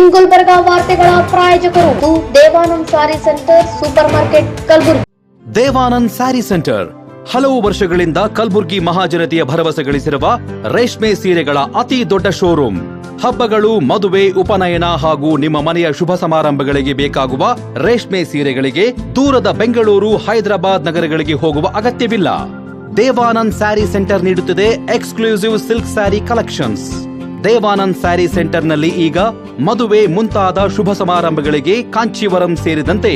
ಇನ್ ಗುಲ್ಬರ್ಗಾ ವಾರ್ತೆಗಳ ಪ್ರಾಯೋಜಕರು Devanand sari centre super market Kalaburagi. Devanand sari centre ಹಲವು ವರ್ಷಗಳಿಂದ ಕಲಬುರಗಿ ಮಹಾಜನತೆಯ ಭರವಸೆ ಗಳಿಸಿರುವ ರೇಷ್ಮೆ ಸೀರೆಗಳ ಅತಿ ದೊಡ್ಡ ಶೋರೂಮ್. ಹಬ್ಬಗಳು, ಮದುವೆ, ಉಪನಯನ ಹಾಗೂ ನಿಮ್ಮ ಮನೆಯ ಶುಭ ಸಮಾರಂಭಗಳಿಗೆ ಬೇಕಾಗುವ ರೇಷ್ಮೆ ಸೀರೆಗಳಿಗೆ ದೂರದ ಬೆಂಗಳೂರು, ಹೈದರಾಬಾದ್ ನಗರಗಳಿಗೆ ಹೋಗುವ ಅಗತ್ಯವಿಲ್ಲ. ದೇವಾನಂದ್ ಸ್ಯಾರಿ ಸೆಂಟರ್ ನೀಡುತ್ತಿದೆ exclusive silk sari collections. Devanand sari ಸೆಂಟರ್ನಲ್ಲಿ ಈಗ ಮದುವೆ ಮುಂತಾದ ಶುಭ ಸಮಾರಂಭಗಳಿಗೆ ಕಾಂಚೀವರಂ ಸೇರಿದಂತೆ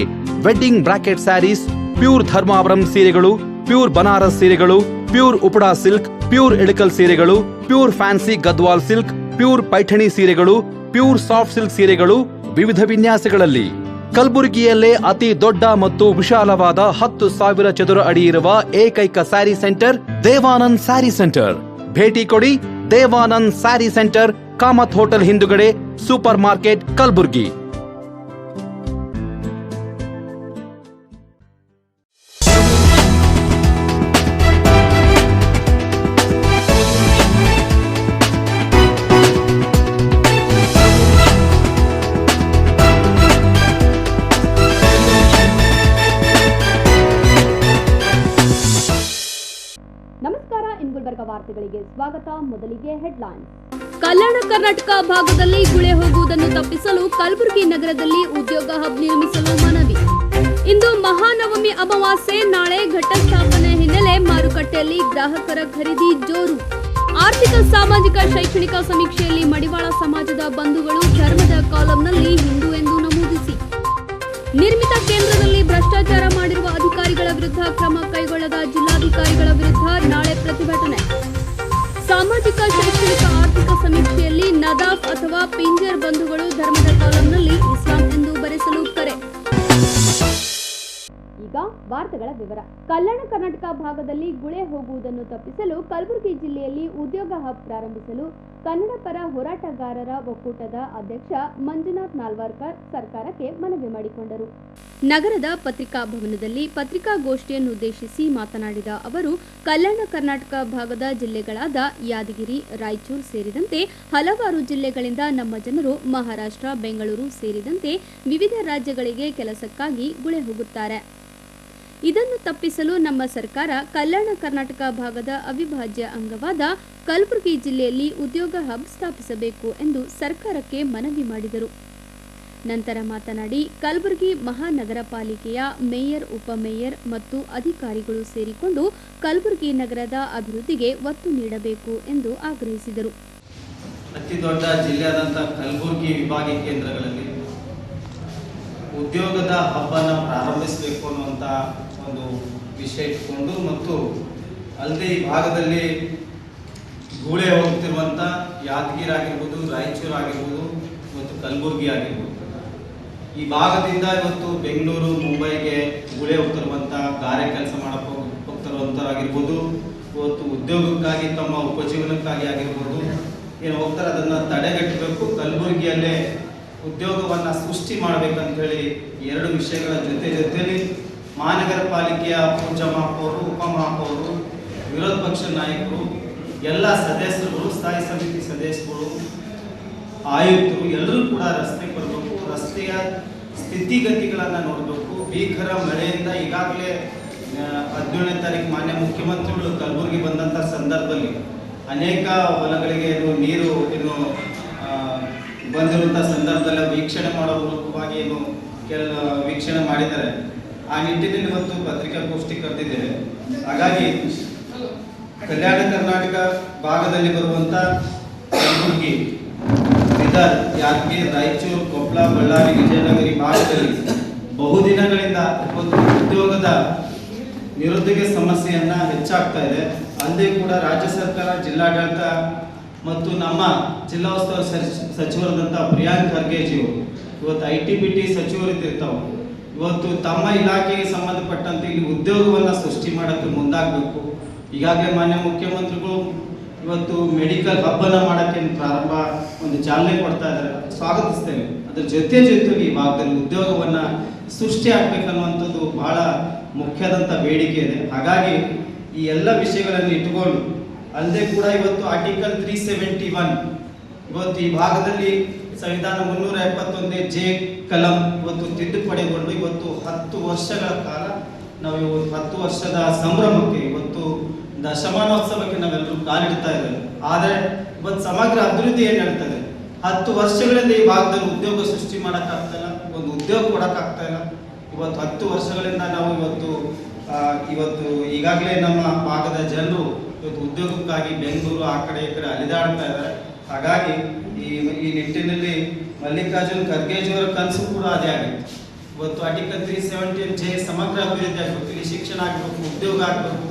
wedding brocade saris, pure Dharmavaram ಸೀರೆಗಳು, ಪ್ಯೂರ್ ಬನಾರಸ್ ಸೀರೆಗಳು, pure Uppada silk, pure Ilkal ಸೀರೆಗಳು, pure fancy Gadwal silk, pure Paithani ಸೀರೆಗಳು, ಪ್ಯೂರ್ ಸಾಫ್ಟ್ ಸಿಲ್ಕ್ ಸೀರೆಗಳು ವಿವಿಧ ವಿನ್ಯಾಸಗಳಲ್ಲಿ. ಕಲಬುರಗಿಯಲ್ಲೇ ಅತಿ ದೊಡ್ಡ ಮತ್ತು ವಿಶಾಲವಾದ 10,000 ಚದುರ ಅಡಿ ಇರುವ ಏಕೈಕ ಸ್ಯಾರಿ ಸೆಂಟರ್ ದೇವಾನಂದ್ ಸ್ಯಾರಿ ಸೆಂಟರ್. ಭೇಟಿ ಕೊಡಿ. ದೇವಾನಂದ್ ಸ್ಯಾರಿ ಸೆಂಟರ್, ಕಾಮತ್ ಹೋಟೆಲ್ ಹಿಂದುಗಡೆ, ಸೂಪರ್ ಮಾರ್ಕೆಟ್, ಕಲಬುರಗಿ. ನಮಸ್ಕಾರ, ಇನ್ ಗುಲ್ಬರ್ಗಾ ವಾರ್ತೆಗಳಿಗೆ ಸ್ವಾಗತ. ಮೊದಲಿಗೆ ಹೆಡ್ಲೈನ್ಸ್. ಕಲ್ಯಾಣ ಕರ್ನಾಟಕ ಭಾಗದಲ್ಲಿ ಗುಳೆ ಹೋಗುವುದನ್ನು ತಪ್ಪಿಸಲು ಕಲಬುರಗಿ ನಗರದಲ್ಲಿ ಉದ್ಯೋಗ ಹಬ್ ನಿರ್ಮಿಸಲು ಮನವಿ. ಇಂದು ಮಹಾನವಮಿ ಅಮಾವಾಸ್ಯೆ, ನಾಳೆ ಘಟಸ್ಥಾಪನೆ ಹಿನ್ನೆಲೆ ಮಾರುಕಟ್ಟೆಯಲ್ಲಿ ಗ್ರಾಹಕರ ಖರೀದಿ ಜೋರು. ಆರ್ಥಿಕ, ಸಾಮಾಜಿಕ, ಶೈಕ್ಷಣಿಕ ಸಮೀಕ್ಷೆಯಲ್ಲಿ ಮಡಿವಾಳ ಸಮಾಜದ ಬಂಧುಗಳು ಧರ್ಮದ ಕಾಲಂನಲ್ಲಿ ಹಿಂದೂ ಎಂದು ನಮೂದಿಸಿ. ನಿರ್ಮಿತ ಕೇಂದ್ರದಲ್ಲಿ ಭ್ರಷ್ಟಾಚಾರ ಮಾಡಿರುವ ಅಧಿಕಾರಿಗಳ ವಿರುದ್ಧ ಕ್ರಮ ಕೈಗೊಳ್ಳದ ಜಿಲ್ಲಾಧಿಕಾರಿಗಳ ವಿರುದ್ಧ ನಾಳೆ ಪ್ರತಿಭಟನೆ. ಸಾಮಾಜಿಕ, ಶೈಕ್ಷಣಿಕ, ಆರ್ಥಿಕ ಸಮೀಕ್ಷೆಯಲ್ಲಿ ನದಾಫ್ ಅಥವಾ ಪಿಂಜರ್ ಬಂಧುಗಳು ಧರ್ಮದ ಕಾಲಂನಲ್ಲಿ ಇಸ್ಲಾಂ ಎಂದು ಬರೆಸಲು ಕರೆ. ಈಗ ವಾರ್ತೆಗಳ ವಿವರ. ಕಲ್ಯಾಣ ಕರ್ನಾಟಕ ಭಾಗದಲ್ಲಿ ಗುಳೆ ಹೋಗುವುದನ್ನು ತಪ್ಪಿಸಲು ಕಲಬುರಗಿ ಜಿಲ್ಲೆಯಲ್ಲಿ ಉದ್ಯೋಗ ಹಬ್ ಪ್ರಾರಂಭಿಸಲು ಕನ್ನಡ ಪರ ಹೋರಾಟಗಾರರ ಒಕ್ಕೂಟದ ಅಧ್ಯಕ್ಷ ಮಂಜುನಾಥ್ ನಾಲ್ವರ್ಕರ್ ಸರ್ಕಾರಕ್ಕೆ ಮನವಿ ಮಾಡಿಕೊಂಡರು. ನಗರದ ಪತ್ರಿಕಾ ಭವನದಲ್ಲಿ ಪತ್ರಿಕಾಗೋಷ್ಠಿಯನ್ನುದ್ದೇಶಿಸಿ ಮಾತನಾಡಿದ ಅವರು, ಕಲ್ಯಾಣ ಕರ್ನಾಟಕ ಭಾಗದ ಜಿಲ್ಲೆಗಳಾದ ಯಾದಗಿರಿ, ರಾಯಚೂರು ಸೇರಿದಂತೆ ಹಲವಾರು ಜಿಲ್ಲೆಗಳಿಂದ ನಮ್ಮ ಜನರು ಮಹಾರಾಷ್ಟ್ರ, ಬೆಂಗಳೂರು ಸೇರಿದಂತೆ ವಿವಿಧ ರಾಜ್ಯಗಳಿಗೆ ಕೆಲಸಕ್ಕಾಗಿ ಗುಳೆ ಹೋಗುತ್ತಾರೆ. ಇದನ್ನು ತಪ್ಪಿಸಲು ನಮ್ಮ ಸರ್ಕಾರ ಕಲ್ಯಾಣ ಕರ್ನಾಟಕ ಭಾಗದ ಅವಿಭಾಜ್ಯ ಅಂಗವಾದ ಕಲಬುರಗಿ ಜಿಲ್ಲೆಯಲ್ಲಿ ಉದ್ಯೋಗ ಹಬ್ ಸ್ಥಾಪಿಸಬೇಕು ಎಂದು ಸರ್ಕಾರಕ್ಕೆ ಮನವಿ ಮಾಡಿದರು. ನಂತರ ಮಾತನಾಡಿ, ಕಲಬುರಗಿ ಮಹಾನಗರ ಪಾಲಿಕೆಯ ಮೇಯರ್, ಉಪಮೇಯರ್ ಮತ್ತು ಅಧಿಕಾರಿಗಳು ಸೇರಿಕೊಂಡು ಕಲಬುರಗಿ ನಗರದ ಅಭಿವೃದ್ಧಿಗೆ ಒತ್ತು ನೀಡಬೇಕು ಎಂದು ಆಗ್ರಹಿಸಿದರು. ಅತಿ ದೊಡ್ಡ ಜಿಲ್ಲೆಯಾದಂಥ ಕಲಬುರಗಿ ವಿಭಾಗೀಯ ಕೇಂದ್ರಗಳಲ್ಲಿ ಉದ್ಯೋಗದ ಹಬ್ಬನ ಪ್ರಾರಂಭಿಸಬೇಕು ಅನ್ನುವಂಥ ಒಂದು ವಿಷಯ ಇಟ್ಕೊಂಡು ಮತ್ತು ಅಲ್ಲದೆ ಈ ಭಾಗದಲ್ಲಿ ಗೂಳೆ ಹೋಗ್ತಿರುವಂಥ ಯಾದಗಿರಿ ಆಗಿರ್ಬೋದು, ರಾಯಚೂರು ಆಗಿರ್ಬೋದು ಮತ್ತು ಕಲಬುರಗಿ ಆಗಿರ್ಬೋದು, ಈ ಭಾಗದಿಂದ ಇವತ್ತು ಬೆಂಗಳೂರು, ಮುಂಬೈಗೆ ಗುಳೆ ಹೋಗ್ತಿರುವಂಥ ಗಾರೆ ಕೆಲಸ ಮಾಡಕ್ಕೆ ಹೋಗ್ತಿರುವಂಥವ್ರಾಗಿರ್ಬೋದು, ಇವತ್ತು ಉದ್ಯೋಗಕ್ಕಾಗಿ ತಮ್ಮ ಉಪಜೀವನಕ್ಕಾಗಿ ಆಗಿರ್ಬೋದು ಏನು ಹೋಗ್ತಾರೆ, ಅದನ್ನು ತಡೆಗಟ್ಟಬೇಕು. ಕಲಬುರಗಿಯಲ್ಲೇ ಉದ್ಯೋಗವನ್ನು ಸೃಷ್ಟಿ ಮಾಡಬೇಕಂತ ಹೇಳಿ ಎರಡು ವಿಷಯಗಳ ಜೊತೆಯಲ್ಲಿ ಮಹಾನಗರ ಪಾಲಿಕೆಯ ಪೂಜಾ ಮಹಾಪೌರು, ಉಪಮಹಾಪೌರು, ವಿರೋಧ ಪಕ್ಷ ನಾಯಕರು, ಎಲ್ಲ ಸದಸ್ಯರುಗಳು, ಸ್ಥಾಯಿ ಸಮಿತಿ ಸದಸ್ಯರು, ಆಯುಕ್ತರು ಎಲ್ಲರೂ ಕೂಡ ರಸ್ತೆಗೆ ಬರಬೇಕು. ರಸ್ತೆಯ ಸ್ಥಿತಿಗತಿಗಳನ್ನು ನೋಡಬೇಕು. ಭೀಕರ ಮಳೆಯಿಂದ ಈಗಾಗಲೇ 17ನೇ ತಾರೀಕು ಮಾನ್ಯ ಮುಖ್ಯಮಂತ್ರಿಗಳು ಕಲಬುರಗಿ ಬಂದಂಥ ಸಂದರ್ಭದಲ್ಲಿ ಅನೇಕ ಹೊಲಗಳಿಗೆ ನೀರು ಬಂದಿರುವಂಥ ಸಂದರ್ಭದಲ್ಲಿ ವೀಕ್ಷಣೆ ಮಾಡೋ ಮೂಲಕವಾಗಿ ವೀಕ್ಷಣೆ ಮಾಡಿದ್ದಾರೆ. ಆ ನಿಟ್ಟಿನಲ್ಲಿ ಇವತ್ತು ಪತ್ರಿಕಾಗೋಷ್ಠಿ ಕರೆದಿದ್ದೇವೆ. ಹಾಗಾಗಿ ಕಲ್ಯಾಣ ಕರ್ನಾಟಕ ಭಾಗದಲ್ಲಿ ಬರುವಂಥ ಕಲಬುರಗಿ, ಬೀದರ್, ಯಾದಗಿರಿ, ರಾಯಚೂರು, ಕೊಪ್ಪಳ, ಬಳ್ಳಾರಿ, ವಿಜಯನಗರ ಭಾಗದಲ್ಲಿ ಬಹುದಿನಗಳಿಂದ ಉದ್ಯೋಗದ ನಿರುದ್ಯೋಗ ಸಮಸ್ಯೆಯನ್ನು ಹೆಚ್ಚಾಗ್ತಾ ಇದೆ. ಅಲ್ಲದೆ ಕೂಡ ರಾಜ್ಯ ಸರ್ಕಾರ, ಜಿಲ್ಲಾಡಳಿತ ಮತ್ತು ನಮ್ಮ ಜಿಲ್ಲಾ ಉಸ್ತುವಾರಿ ಸಚಿವರಾದಂಥ ಪ್ರಿಯಾಂಕ್ ಖರ್ಗೆಜಿಯವರು ಇವತ್ತು IT-BT ಸಚಿವರಿದ್ದಿರ್ತಾವೆ. ಇವತ್ತು ತಮ್ಮ ಇಲಾಖೆಗೆ ಸಂಬಂಧಪಟ್ಟಂತೆ ಇಲ್ಲಿ ಉದ್ಯೋಗವನ್ನು ಸೃಷ್ಟಿ ಮಾಡೋಕ್ಕೆ ಮುಂದಾಗಬೇಕು. ಈಗಾಗಲೇ ಮಾನ್ಯ ಮುಖ್ಯಮಂತ್ರಿಗಳು ಇವತ್ತು ಮೆಡಿಕಲ್ ಹಬ್ಬನ್ನು ಮಾಡೋಕ್ಕೆ ಒಂದು ಚಾಲನೆ ಕೊಡ್ತಾ ಇದ್ದಾರೆ, ಸ್ವಾಗತಿಸ್ತೇವೆ. ಅದ್ರ ಜೊತೆಗೆ ಈ ಭಾಗದಲ್ಲಿ ಉದ್ಯೋಗವನ್ನು ಸೃಷ್ಟಿ ಆಗಬೇಕನ್ನುವಂಥದ್ದು ಬಹಳ ಮುಖ್ಯದಂಥ ಬೇಡಿಕೆ ಇದೆ. ಹಾಗಾಗಿ ಈ ಎಲ್ಲ ವಿಷಯಗಳನ್ನು ಇಟ್ಟುಕೊಂಡು ಅಲ್ಲದೆ ಕೂಡ ಇವತ್ತು ಆರ್ಟಿಕಲ್ 371 ಇವತ್ತು ಈ ಭಾಗದಲ್ಲಿ ಸಂವಿಧಾನ 371 ಜೆ ಕಲಂ ಇವತ್ತು ತಿದ್ದುಪಡಿಗೊಂಡು ಇವತ್ತು 10 ವರ್ಷಗಳ ಕಾಲ ನಾವು ಇವತ್ತು 10 ವರ್ಷದ ಸಂಭ್ರಮಕ್ಕೆ ಇವತ್ತು ದಶಮಾನೋತ್ಸವಕ್ಕೆ ನಾವೆಲ್ಲರೂ ಕಾಲಿಡ್ತಾ ಇದ್ದೇವೆ. ಆದರೆ ಇವತ್ತು ಸಮಗ್ರ ಅಭಿವೃದ್ಧಿ ಏನು ಹೇಳ್ತದೆ, 10 ವರ್ಷಗಳಿಂದ ಈ ಭಾಗದಲ್ಲಿ ಉದ್ಯೋಗ ಸೃಷ್ಟಿ ಮಾಡೋಕ್ಕಾಗ್ತಾ ಇಲ್ಲ, ಒಂದು ಉದ್ಯೋಗ ಕೊಡೋಕ್ಕಾಗ್ತಾ ಇಲ್ಲ. ಇವತ್ತು 10 ವರ್ಷಗಳಿಂದ ನಾವು ಇವತ್ತು ಈಗಾಗಲೇ ನಮ್ಮ ಭಾಗದ ಜನರು ಇವತ್ತು ಉದ್ಯೋಗಕ್ಕಾಗಿ ಬೆಂಗಳೂರು ಆ ಕಡೆ ಈ ಕಡೆ ಅಲಿದಾಡ್ತಾ ಇದ್ದಾರೆ. ಹಾಗಾಗಿ ಈ ನಿಟ್ಟಿನಲ್ಲಿ ಮಲ್ಲಿಕಾರ್ಜುನ್ ಖರ್ಗೆಜಿಯವರ ಕನಸು ಕೂಡ ಅದೇ ಆಗಿತ್ತು. ಇವತ್ತು ಆರ್ಟಿಕಲ್ 317 ಜೆ ಸಮಗ್ರ ಅಭಿವೃದ್ಧಿ ಆಗಬೇಕು, ಇಲ್ಲಿ ಶಿಕ್ಷಣ ಆಗಬೇಕು, ಉದ್ಯೋಗ ಆಗಬೇಕು,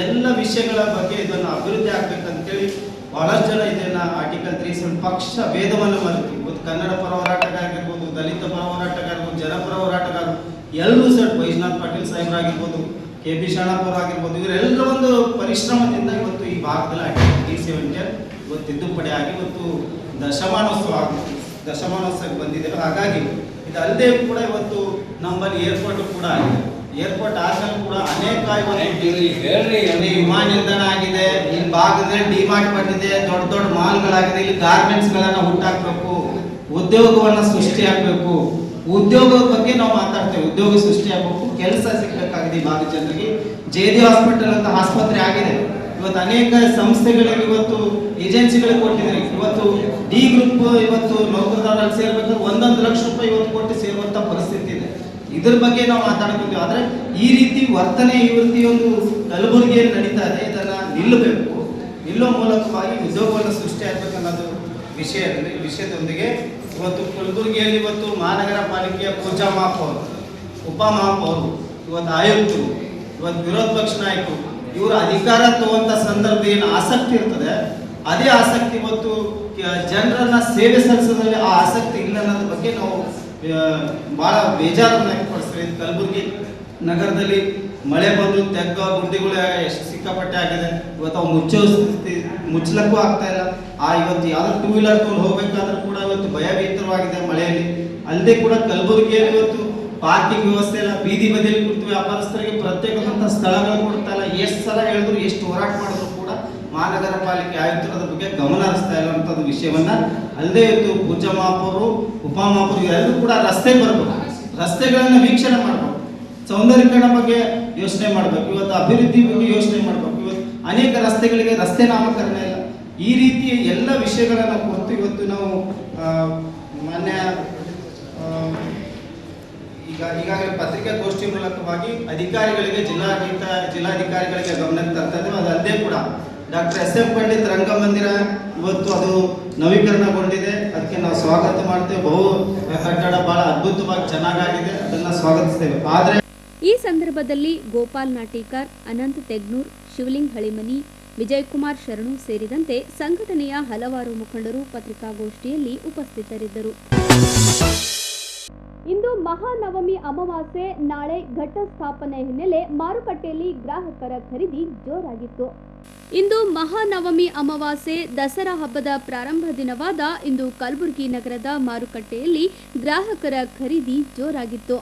ಎಲ್ಲ ವಿಷಯಗಳ ಬಗ್ಗೆ ಇದನ್ನು ಅಭಿವೃದ್ಧಿ ಆಗ್ಬೇಕಂತೇಳಿ ಬಹಳಷ್ಟು ಜನ ಇದನ್ನ ಆರ್ಟಿಕಲ್ 317 ಪಕ್ಷ ಭೇದವನ್ನು ಮರೆತು ಇವತ್ತು ಕನ್ನಡ ಪರ ಹೋರಾಟಗಾರ ಆಗಿರ್ಬೋದು, ದಲಿತ ಪರ ಹೋರಾಟಗಾರ ಆಗಿರ್ಬೋದು, ಜನಪರ ಹೋರಾಟಗಾರರು ಎಲ್ಲರೂ ಸರ್ ವೈಜನಾಥ್ ಪಾಟೀಲ್ ಸಾಹೇಬರಾಗಿರ್ಬೋದು, ಕೆ ಬಿ ಶಾಣಾಪುರ ಆಗಿರ್ಬೋದು, ಇವರೆಲ್ಲರ ಒಂದು ಪರಿಶ್ರಮದಿಂದ ಇವತ್ತು ಈ ಭಾಗದಲ್ಲಿ ಆರ್ಟಿಕಲ್ 317 ಇವತ್ತು ತಿದ್ದುಪಡಿ ಆಗಿ ಇವತ್ತು ದಶಮಾನೋತ್ಸವಕ್ಕೆ ಬಂದಿದೆ. ಹಾಗಾಗಿ ಇದಲ್ಲದೆ ಕೂಡ ಇವತ್ತು ನಮ್ಮಲ್ಲಿ ಏರ್ಪೋರ್ಟ್ ಕೂಡ ಆಗಿದೆ. ಏರ್ಪೋರ್ಟ್ ಆದ್ಮೇಲೆ ಕೂಡ ಅನೇಕ ವಿಮಾನ ನಿಲ್ದಾಣ ಆಗಿದೆ, ಈ ಭಾಗದಲ್ಲಿ ಡಿಮಾರ್ಟ್ ಬಂದಿದೆ, ದೊಡ್ಡ ದೊಡ್ಡ ಮಾಲ್ಗಳಾಗಿದೆ, ಇಲ್ಲಿ ಗಾರ್ಮೆಂಟ್ಸ್ ಗಳನ್ನ ಹುಟ್ಟಾಕ್ಬೇಕು, ಉದ್ಯೋಗವನ್ನ ಸೃಷ್ಟಿ ಆಗ್ಬೇಕು. ಉದ್ಯೋಗದ ಬಗ್ಗೆ ನಾವು ಮಾತಾಡ್ತೇವೆ, ಉದ್ಯೋಗ ಸೃಷ್ಟಿ ಆಗ್ಬೇಕು, ಕೆಲಸ ಸಿಗ್ಬೇಕಾಗಿದೆ ಈ ಭಾಗದ ಜನರಿಗೆ. ಜೆಡಿ ಹಾಸ್ಪಿಟಲ್ ಅಂತ ಆಸ್ಪತ್ರೆ ಆಗಿದೆ, ಇವತ್ತು ಅನೇಕ ಸಂಸ್ಥೆಗಳಿಗೆ ಇವತ್ತು ಏಜೆನ್ಸಿಗಳಿಗೆ ಕೊಟ್ಟಿದ್ದಾರೆ. ಇವತ್ತು ಡಿ ಗ್ರೂಪ್ ಇವತ್ತು ನೌಕರದಾರರಲ್ಲಿ ಸೇರ್ಬೇಕಾದ್ರೆ 1 ಲಕ್ಷ ರೂಪಾಯಿ ಇವತ್ತು ಕೊಟ್ಟು ಸೇರುವಂತ ಪರಿಸ್ಥಿತಿ ಇದೆ. ಇದ್ರ ಬಗ್ಗೆ ನಾವು ಮಾತಾಡ್ತೀವಿ. ಆದ್ರೆ ಈ ರೀತಿ ವರ್ತನೆ ಒಂದು ಕಲಬುರಗಿಯಲ್ಲಿ ನಡೀತಾ ಇದೆ, ಇದನ್ನ ನಿಲ್ಲುವ ಮೂಲಕವಾಗಿ ಉದ್ಯೋಗವನ್ನು ಸೃಷ್ಟಿ ಆಗ್ಬೇಕನ್ನೋದು ವಿಷಯದೊಂದಿಗೆ ಇವತ್ತು ಕಲಬುರಗಿಯಲ್ಲಿ ಇವತ್ತು ಮಹಾನಗರ ಪಾಲಿಕೆಯ ಪೂಜಾ ಮಹಾಪೌರ್, ಉಪಮಹಾಪೌರು, ಇವತ್ತು ಆಯುಕ್ತರು, ಇವತ್ತು ವಿರೋಧ ಪಕ್ಷ ನಾಯಕರು, ಇವರು ಅಧಿಕಾರ ತಗೊಂತ ಸಂದರ್ಭ ಏನು ಆಸಕ್ತಿ ಇರ್ತದೆ, ಅದೇ ಆಸಕ್ತಿ ಇವತ್ತು ಜನರನ್ನ ಸೇವೆ ಸಲ್ಲಿಸೋದ್ರಲ್ಲಿ ಆ ಆಸಕ್ತಿ ಇಲ್ಲ ಅನ್ನೋದ್ರ ಬಗ್ಗೆ ನಾವು ಬಹಳ ಬೇಜಾರನ್ನು ವ್ಯಕ್ತಪಡಿಸ್ತೇವೆ. ಕಲಬುರಗಿ ನಗರದಲ್ಲಿ ಮಳೆ ಬಂದು ತೆಗ್ಗ ಗುಂಡಿಗಳು ಎಷ್ಟು ಸಿಕ್ಕಾಪಟ್ಟೆ ಆಗಿದೆ. ಇವತ್ತು ಅವು ಮುಚ್ಚಲಕ್ಕೂ ಆಗ್ತಾ ಇಲ್ಲ. ಇವತ್ತು ಯಾವ್ದು 2 ವೀಲರ್ ತಗೊಂಡು ಹೋಗ್ಬೇಕಾದ್ರೂ ಕೂಡ ಇವತ್ತು ಭಯಭೀತರವಾಗಿದೆ ಮಳೆಯಲ್ಲಿ. ಅಲ್ಲದೆ ಕೂಡ ಕಲಬುರಗಿಯಲ್ಲಿ ಇವತ್ತು ಪಾರ್ಕಿಂಗ್ ವ್ಯವಸ್ಥೆ ಇಲ್ಲ, ಬೀದಿ ಬದಿಯಲ್ಲಿ ಕುಳಿತು ವ್ಯಾಪಾರಸ್ಥರಿಗೆ ಪ್ರತ್ಯೇಕವಾದಂಥ ಸ್ಥಳಗಳು ಕೊಡ್ತಾ ಇಲ್ಲ. ಎಷ್ಟು ಸಲ ಹೇಳಿದ್ರು, ಎಷ್ಟು ಹೋರಾಟ ಮಾಡಿದ್ರು ಕೂಡ ಮಹಾನಗರ ಪಾಲಿಕೆ ಆಯುಕ್ತರ ಬಗ್ಗೆ ಗಮನ ಹರಿಸ್ತಾ ಇಲ್ಲ ಅನ್ನೋದು ವಿಷಯವನ್ನ. ಅಲ್ಲದೆ ಇವತ್ತು ಪೂಜಾ ಮಹಾಪೌರು, ಉಪಮಹಾಪೌರು ಎಲ್ಲರೂ ಕೂಡ ರಸ್ತೆ ಬರಬೇಕು, ರಸ್ತೆಗಳನ್ನ ವೀಕ್ಷಣೆ ಮಾಡಬೇಕು, ಸೌಂದರ್ಯೀಕರಣ ಬಗ್ಗೆ ಯೋಚನೆ ಮಾಡಬೇಕು, ಇವತ್ತು ಅಭಿವೃದ್ಧಿ ಬಗ್ಗೆ ಯೋಚನೆ ಮಾಡಬೇಕು. ಇವತ್ತು ಅನೇಕ ರಸ್ತೆಗಳಿಗೆ ರಸ್ತೆ ನಾಮಕರಣ ಇಲ್ಲ. ಈ ರೀತಿಯ ಎಲ್ಲ ವಿಷಯಗಳನ್ನ ಕುರಿತು ಇವತ್ತು ನಾವು ಮಾನ್ಯ ಈಗಾಗಲೇ ಪತ್ರಿಕಾಗೋಷ್ಠಿ ಮೂಲಕವಾಗಿ ಅಧಿಕಾರಿಗಳಿಗೆ ಜಿಲ್ಲಾಧಿಕಾರಿಗಳಿಗೆ ಗಮನಕ್ಕೆ ತರ್ತಾ ಇದ್ದೇವೆ. ಅದಲ್ಲದೆ ಕೂಡ ಡಾಕ್ಟರ್ SM ಪಂಡಿತ್ ರಂಗಮಂದಿರ ಇವತ್ತು ಅದು ನವೀಕರಣಗೊಂಡಿದೆ, ಅದಕ್ಕೆ ನಾವು ಸ್ವಾಗತ ಮಾಡ್ತೇವೆ. ಕಟ್ಟಡ ಬಹಳ ಅದ್ಭುತವಾಗಿ ಚೆನ್ನಾಗಿದೆ, ಅದನ್ನ ಸ್ವಾಗತಿಸ್ತೇವೆ. ಆದ್ರೆ ಈ ಸಂದರ್ಭದಲ್ಲಿ ಗೋಪಾಲ್ ನಾಟೀಕರ್, ಅನಂತ್ ತೆಗ್ನೂರ್, ಶಿವಲಿಂಗ್ ಹಳಿಮನಿ, ವಿಜಯಕುಮಾರ್ ಶರಣು ಸೇರಿದಂತೆ ಸಂಘಟನೆಯ ಹಲವಾರು ಮುಖಂಡರು ಪತ್ರಿಕಾಗೋಷ್ಠಿಯಲ್ಲಿ ಉಪಸ್ಥಿತರಿದ್ದರು. ಇಂದು ಮಹಾನವಮಿ ಅಮಾವಾಸ್ಯೆ, ನಾಳೆ ಘಟ ಸ್ಥಾಪನೆ ಹಿನ್ನೆಲೆ ಮಾರುಕಟ್ಟೆಯಲ್ಲಿ ಗ್ರಾಹಕರ ಖರೀದಿ ಜೋರಾಗಿತ್ತು. ಇಂದು ಮಹಾನವಮಿ ಅಮಾವಾಸ್ಯೆ ದಸರಾ ಹಬ್ಬದ ಪ್ರಾರಂಭ ದಿನವಾದ ಇಂದು ಕಲಬುರಗಿ ನಗರದ ಮಾರುಕಟ್ಟೆಯಲ್ಲಿ ಗ್ರಾಹಕರ ಖರೀದಿ ಜೋರಾಗಿತ್ತು.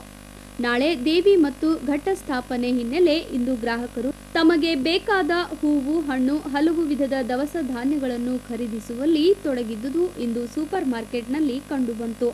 ನಾಳೆ ದೇವಿ ಮತ್ತು ಘಟ ಸ್ಥಾಪನೆ ಹಿನ್ನೆಲೆ ಇಂದು ಗ್ರಾಹಕರು ತಮಗೆ ಬೇಕಾದ ಹೂವು, ಹಣ್ಣು, ಹಲವು ವಿಧದ ದವಸ ಧಾನ್ಯಗಳನ್ನು ಖರೀದಿಸುವಲ್ಲಿ ತೊಡಗಿದ್ದುದು ಇಂದು ಸೂಪರ್ ಮಾರ್ಕೆಟ್ನಲ್ಲಿ ಕಂಡುಬಂತು.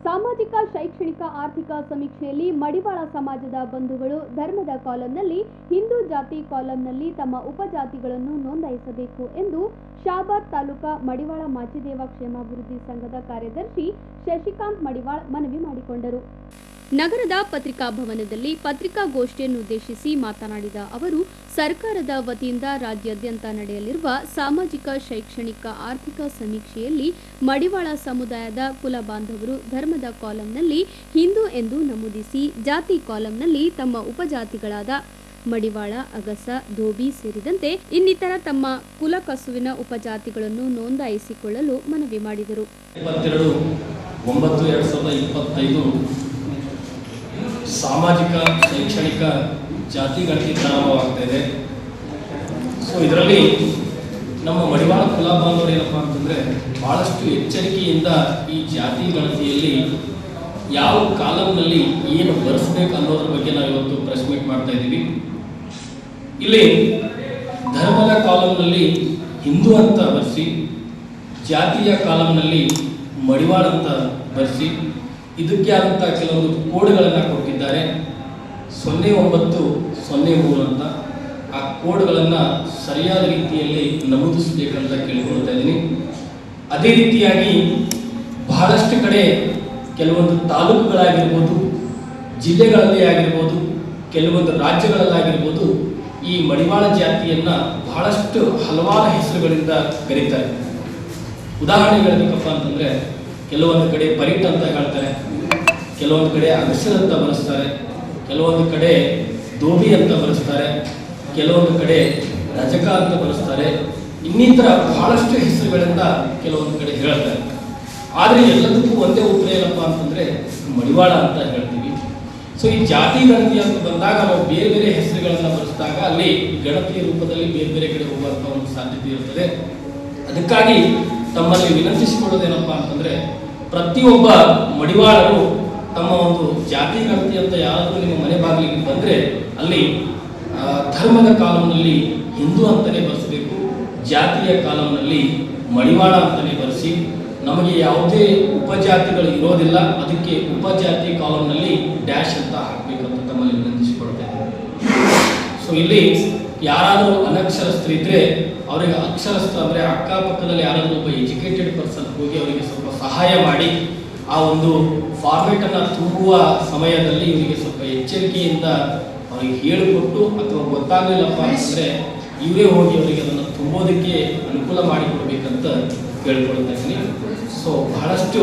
ಸಾಮಾಜಿಕ, ಶೈಕ್ಷಣಿಕ, ಆರ್ಥಿಕ ಸಮೀಕ್ಷೆಯಲ್ಲಿ ಮಡಿವಾಳ ಸಮಾಜದ ಬಂಧುಗಳು ಧರ್ಮದ ಕಾಲಂನಲ್ಲಿ, ಹಿಂದೂ ಜಾತಿ ಕಾಲಂನಲ್ಲಿ ತಮ್ಮ ಉಪಜಾತಿಗಳನ್ನು ನೋಂದಾಯಿಸಬೇಕು ಎಂದು ಶಾಬಾದ್ ತಾಲೂಕಾ ಮಡಿವಾಳ ಮಾಚಿದೇವ ಕ್ಷೇಮಾಭಿವೃದ್ಧಿ ಸಂಘದ ಕಾರ್ಯದರ್ಶಿ ಶಶಿಕಾಂತ್ ಮಡಿವಾಳ್ ಮನವಿ ಮಾಡಿಕೊಂಡರು. ನಗರದ ಪತ್ರಿಕಾ ಭವನದಲ್ಲಿ ಪತ್ರಿಕಾಗೋಷ್ಠಿಯನ್ನುದ್ದೇಶಿಸಿ ಮಾತನಾಡಿದ ಅವರು, ಸರ್ಕಾರದ ವತಿಯಿಂದ ರಾಜ್ಯಾದ್ಯಂತ ನಡೆಯಲಿರುವ ಸಾಮಾಜಿಕ, ಶೈಕ್ಷಣಿಕ, ಆರ್ಥಿಕ ಸಮೀಕ್ಷೆಯಲ್ಲಿ ಮಡಿವಾಳ ಸಮುದಾಯದ ಕುಲ ಬಾಂಧವರು ಧರ್ಮದ ಕಾಲಂನಲ್ಲಿ ಹಿಂದೂ ಎಂದು ನಮೂದಿಸಿ, ಜಾತಿ ಕಾಲಂನಲ್ಲಿ ತಮ್ಮ ಉಪಜಾತಿಗಳಾದ ಮಡಿವಾಳ, ಅಗಸ, ಧೋಬಿ ಸೇರಿದಂತೆ ಇನ್ನಿತರ ತಮ್ಮ ಕುಲಕಸುವಿನ ಉಪಜಾತಿಗಳನ್ನು ನೋಂದಾಯಿಸಿಕೊಳ್ಳಲು ಮನವಿ ಮಾಡಿದರು. 22/9/2025 ಸಾಮಾಜಿಕ, ಶೈಕ್ಷಣಿಕ ಜಾತಿ ಗಣತಿ ಪ್ರಾರಂಭವಾಗ್ತಾ ಇದೆ. ಸೊ ಇದರಲ್ಲಿ ನಮ್ಮ ಮಡಿವಾಳ ಕುಲ ಬಾಂಧವರು ಏನಪ್ಪ ಅಂತಂದರೆ ಭಾಳಷ್ಟು ಎಚ್ಚರಿಕೆಯಿಂದ ಈ ಜಾತಿ ಗಣತಿಯಲ್ಲಿ ಯಾವ ಕಾಲಂನಲ್ಲಿ ಏನು ಬರೆಸಬೇಕು ಅನ್ನೋದ್ರ ಬಗ್ಗೆ ನಾವು ಇವತ್ತು ಪ್ರೆಸ್ ಮೀಟ್ ಮಾಡ್ತಾ ಇದ್ದೀವಿ. ಇಲ್ಲಿ ಧರ್ಮದ ಕಾಲಂನಲ್ಲಿ ಹಿಂದೂ ಅಂತ ಬರೆಸಿ, ಜಾತಿಯ ಕಾಲಂನಲ್ಲಿ ಮಡಿವಾಳ ಅಂತ ಬರೆಸಿ, ಇದಕ್ಕೆ ಆದಂಥ ಕೆಲವೊಂದು ಕೋಡ್ಗಳನ್ನು ಕೊಟ್ಟಿದ್ದಾರೆ. 0903 ಅಂತ ಆ ಕೋಡ್ಗಳನ್ನು ಸರಿಯಾದ ರೀತಿಯಲ್ಲಿ ನಮೂದಿಸಬೇಕಂತ ಕೇಳಿಕೊಳ್ತಾ ಇದ್ದೀನಿ. ಅದೇ ರೀತಿಯಾಗಿ ಬಹಳಷ್ಟು ಕಡೆ ಕೆಲವೊಂದು ತಾಲೂಕುಗಳಾಗಿರ್ಬೋದು, ಜಿಲ್ಲೆಗಳಲ್ಲಿ ಆಗಿರ್ಬೋದು, ಕೆಲವೊಂದು ರಾಜ್ಯಗಳಲ್ಲಾಗಿರ್ಬೋದು ಈ ಮಡಿವಾಳ ಜಾತಿಯನ್ನು ಬಹಳಷ್ಟು ಹಲವಾರು ಹೆಸರುಗಳಿಂದ ಕರೀತಾರೆ. ಉದಾಹರಣೆಗಳೇನಪ್ಪ ಅಂತಂದರೆ ಕೆಲವೊಂದು ಕಡೆ ಪರಿಟ್ ಅಂತ ಹೇಳ್ತಾರೆ, ಕೆಲವೊಂದು ಕಡೆ ಅಗಸರ್ ಅಂತ ಬರೆಸ್ತಾರೆ, ಕೆಲವೊಂದು ಕಡೆ ಧೋಬಿ ಅಂತ ಬರೆಸ್ತಾರೆ, ಕೆಲವೊಂದು ಕಡೆ ರಜಕ ಅಂತ ಬರೆಸ್ತಾರೆ, ಇನ್ನಿತರ ಬಹಳಷ್ಟು ಹೆಸರುಗಳಿಂದ ಕೆಲವೊಂದು ಕಡೆ ಹೇಳ್ತಾರೆ. ಆದರೆ ಎಲ್ಲದಕ್ಕೂ ಒಂದೇ ಉತ್ತರ ಏನಪ್ಪ ಅಂತಂದರೆ ಮಡಿವಾಳ ಅಂತ ಹೇಳ್ತೀವಿ. ಸೊ ಈ ಜಾತಿ ಗಣತಿ ಅಂತ ಬಂದಾಗ ನಾವು ಬೇರೆ ಬೇರೆ ಹೆಸರುಗಳನ್ನು ಬರೆಸಿದಾಗ ಅಲ್ಲಿ ಗಣತಿಯ ರೂಪದಲ್ಲಿ ಬೇರೆ ಬೇರೆ ಕಡೆ ಹೋಗುವಂಥ ಒಂದು ಸಾಧ್ಯತೆ ಇರ್ತದೆ. ಅದಕ್ಕಾಗಿ ತಮ್ಮಲ್ಲಿ ವಿನಂತಿಸಿಕೊಳ್ಳೋದೇನಪ್ಪ ಅಂತಂದರೆ ಪ್ರತಿಯೊಬ್ಬ ಮಡಿವಾಳರು ತಮ್ಮ ಒಂದು ಜಾತಿ ಗಣತಿ ಅಂತ ಯಾರಾದರೂ ನಿಮ್ಮ ಮನೆ ಬಾಗಿಲಿಗೆ ಬಂದರೆ ಅಲ್ಲಿ ಧರ್ಮದ ಕಾಲಂನಲ್ಲಿ ಹಿಂದೂ ಅಂತಲೇ ಬರೆಸಬೇಕು, ಜಾತಿಯ ಕಾಲಂನಲ್ಲಿ ಮಡಿವಾಳ ಅಂತಲೇ ಬರೆಸಿ. ನಮಗೆ ಯಾವುದೇ ಉಪಜಾತಿಗಳು ಇರೋದಿಲ್ಲ, ಅದಕ್ಕೆ ಉಪಜಾತಿ ಕಾಲಂನಲ್ಲಿ ಡ್ಯಾಶ್ ಅಂತ ಹಾಕಬೇಕಂತ ತಮ್ಮಲ್ಲಿ ವಿನಂತಿಸಿಕೊಳ್ತೇವೆ. ಸೊ ಇಲ್ಲಿ ಯಾರಾದರೂ ಅನಕ್ಷರಸ್ಥರಿದ್ದರೆ ಅವರಿಗೆ ಅಕ್ಷರಸ್ಥ ಅಂದರೆ ಅಕ್ಕಪಕ್ಕದಲ್ಲಿ ಯಾರಾದರೂ ಒಬ್ಬ ಎಜುಕೇಟೆಡ್ ಪರ್ಸನ್ ಹೋಗಿ ಅವರಿಗೆ ಸ್ವಲ್ಪ ಸಹಾಯ ಮಾಡಿ ಆ ಒಂದು ಫಾರ್ಮೇಟನ್ನು ತುಂಬುವ ಸಮಯದಲ್ಲಿ ಇವರಿಗೆ ಸ್ವಲ್ಪ ಎಚ್ಚರಿಕೆಯಿಂದ ಅವರಿಗೆ ಹೇಳಿಕೊಟ್ಟು ಅಥವಾ ಗೊತ್ತಾಗಲಿಲ್ಲಪ್ಪ ಅಂತಂದರೆ ಇವರೇ ಹೋಗಿ ಅವರಿಗೆ ಅದನ್ನು ತುಂಬೋದಕ್ಕೆ ಅನುಕೂಲ ಮಾಡಿಕೊಡ್ಬೇಕಂತ ಕೇಳ್ಕೊಳ್ತಾ ಇದ್ದೀನಿ. ಸೊ ಬಹಳಷ್ಟು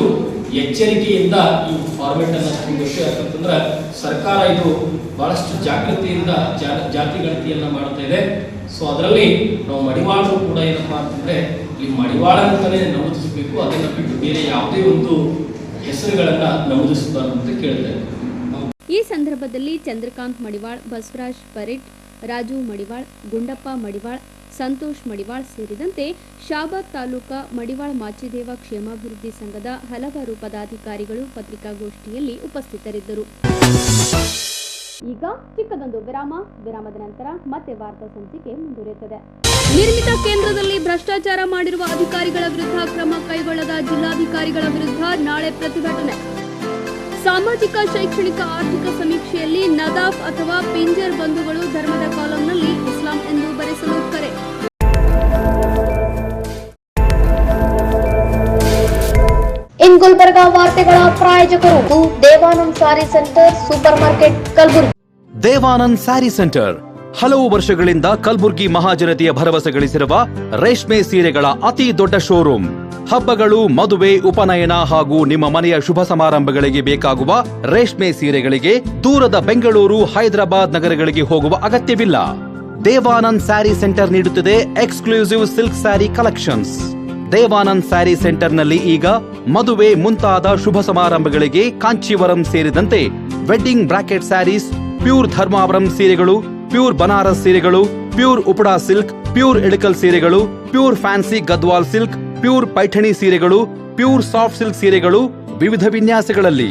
ಎಚ್ಚರಿಕೆಯಿಂದ ಈ ಫಾರ್ಮೇಟನ್ನು ತುಂಬಬೇಕು. ಯಾಕಂತಂದ್ರೆ ಸರ್ಕಾರ ಇದು ಬಹಳಷ್ಟು ಜಾಗೃತಿಯಿಂದ ಜಾತಿ ಗಣತಿಯನ್ನು ಮಾಡ್ತಾ ಇದೆ. ಸೊ ಅದರಲ್ಲಿ ನಾವು ಮಡಿವಾಳರು ಕೂಡ ಏನಪ್ಪ ಅಂತಂದರೆ ಈ ಮಡಿವಾಳ ಅಂತಲೇ ನಮೂದಿಸಬೇಕು, ಅದನ್ನು ಬಿಟ್ಟು ಬೇರೆ ಯಾವುದೇ ಒಂದು ಹೆಸರುಗಳನ್ನು ನಮೂದಿಸಬಾರದು ಅಂತ ಕೇಳ್ತಾ ಇದ್ದೀವಿ. ಈ ಸಂದರ್ಭದಲ್ಲಿ ಚಂದ್ರಕಾಂತ್ ಮಡಿವಾಳ್, ಬಸವರಾಜ್ ಪರಿಟ್, ರಾಜು ಮಡಿವಾಳ್, ಗುಂಡಪ್ಪ ಮಡಿವಾಳ್, ಸಂತೋಷ್ ಮಡಿವಾಳ್ ಸೇರಿದಂತೆ ಶಾಬಾದ್ ತಾಲೂಕಾ ಮಡಿವಾಳ್ ಮಾಚಿದೇವ ಕ್ಷೇಮಾಭಿವೃದ್ಧಿ ಸಂಘದ ಹಲವಾರು ಪದಾಧಿಕಾರಿಗಳು ಪತ್ರಿಕಾಗೋಷ್ಠಿಯಲ್ಲಿ ಉಪಸ್ಥಿತರಿದ್ದರು. ಈಗ ಚಿಕ್ಕದೊಂದು ವಿರಾಮದ ನಂತರ ಮತ್ತೆ ವಾರ್ತಾ ಸಂಚಿಕೆ ಮುಂದುವರಿಯುತ್ತದೆ. ನಿರ್ಮಿತ ಕೇಂದ್ರದಲ್ಲಿ ಭ್ರಷ್ಟಾಚಾರ ಮಾಡಿರುವ ಅಧಿಕಾರಿಗಳ ವಿರುದ್ಧ ಕ್ರಮ ಕೈಗೊಳ್ಳದ ಜಿಲ್ಲಾಧಿಕಾರಿಗಳ ವಿರುದ್ಧ ನಾಳೆ ಪ್ರತಿಭಟನೆ. ಸಾಮಾಜಿಕ, ಶೈಕ್ಷಣಿಕ, ಆರ್ಥಿಕ ಸಮೀಕ್ಷೆಯಲ್ಲಿ ನದಾಫ್ ಅಥವಾ ಪಿಂಜರ್ ಬಂಧುಗಳು ಧರ್ಮದ ಕಾಲಂನಲ್ಲಿ ಇಸ್ಲಾಂ ಎಂದು ಬರೆಸಲು ಕರೆ. ಇನ್ ಗುಲ್ಬರ್ಗಾ ವಾರ್ತೆಗಳ ಪ್ರಾಯೋಜಕರು ದೇವಾನಂದ್ ಸಾರಿ centre, super market, Kalaburagi. Devanand sari centre ಹಲವು ವರ್ಷಗಳಿಂದ ಕಲಬುರ್ಗಿ ಮಹಾಜನತೆಯ ಭರವಸೆ ಗಳಿಸಿರುವ ರೇಷ್ಮೆ ಸೀರೆಗಳ ಅತಿ ದೊಡ್ಡ ಶೋರೂಮ್. ಹಬ್ಬಗಳು, ಮದುವೆ, ಉಪನಯನ ಹಾಗೂ ನಿಮ್ಮ ಮನೆಯ ಶುಭ ಸಮಾರಂಭಗಳಿಗೆ ಬೇಕಾಗುವ ರೇಷ್ಮೆ ಸೀರೆಗಳಿಗೆ ದೂರದ ಬೆಂಗಳೂರು, ಹೈದರಾಬಾದ್ ನಗರಗಳಿಗೆ ಹೋಗುವ ಅಗತ್ಯವಿಲ್ಲ. ದೇವಾನಂದ್ ಸ್ಯಾರಿ ಸೆಂಟರ್ ನೀಡುತ್ತಿದೆ exclusive silk sari collections. Devanand sari ಸೆಂಟರ್ನಲ್ಲಿ ಈಗ ಮದುವೆ ಮುಂತಾದ ಶುಭ ಸಮಾರಂಭಗಳಿಗೆ ಕಾಂಚೀವರಂ ಸೇರಿದಂತೆ wedding brocade saris, pure Dharmavaram ಸೀರೆಗಳು, ಪ್ಯೂರ್ ಬನಾರಸ್ ಸೀರೆಗಳು, pure Uppada silk, pure Ilkal ಸೀರೆಗಳು, pure fancy Gadwal silk, pure Paithani ಸೀರೆಗಳು, ಪ್ಯೂರ್ ಸಾಫ್ಟ್ ಸಿಲ್ಕ್ ಸೀರೆಗಳು ವಿವಿಧ ವಿನ್ಯಾಸಗಳಲ್ಲಿ.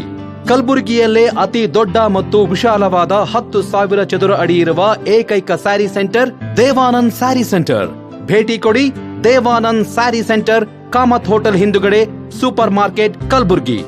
ಕಲಬುರಗಿಯಲ್ಲೇ ಅತಿ ದೊಡ್ಡ ಮತ್ತು ವಿಶಾಲವಾದ 10,000 ಚದುರ ಅಡಿ ಇರುವ ಏಕೈಕ ಸ್ಯಾರಿ ಸೆಂಟರ್ ದೇವಾನಂದ್ ಸ್ಯಾರಿ ಸೆಂಟರ್. ಭೇಟಿ ಕೊಡಿ. ದೇವಾನಂದ್ ಸ್ಯಾರಿ ಸೆಂಟರ್, ಕಾಮತ್ ಹೋಟೆಲ್ ಹಿಂದುಗಡೆ, ಸೂಪರ್ ಮಾರ್ಕೆಟ್, ಕಲಬುರಗಿ.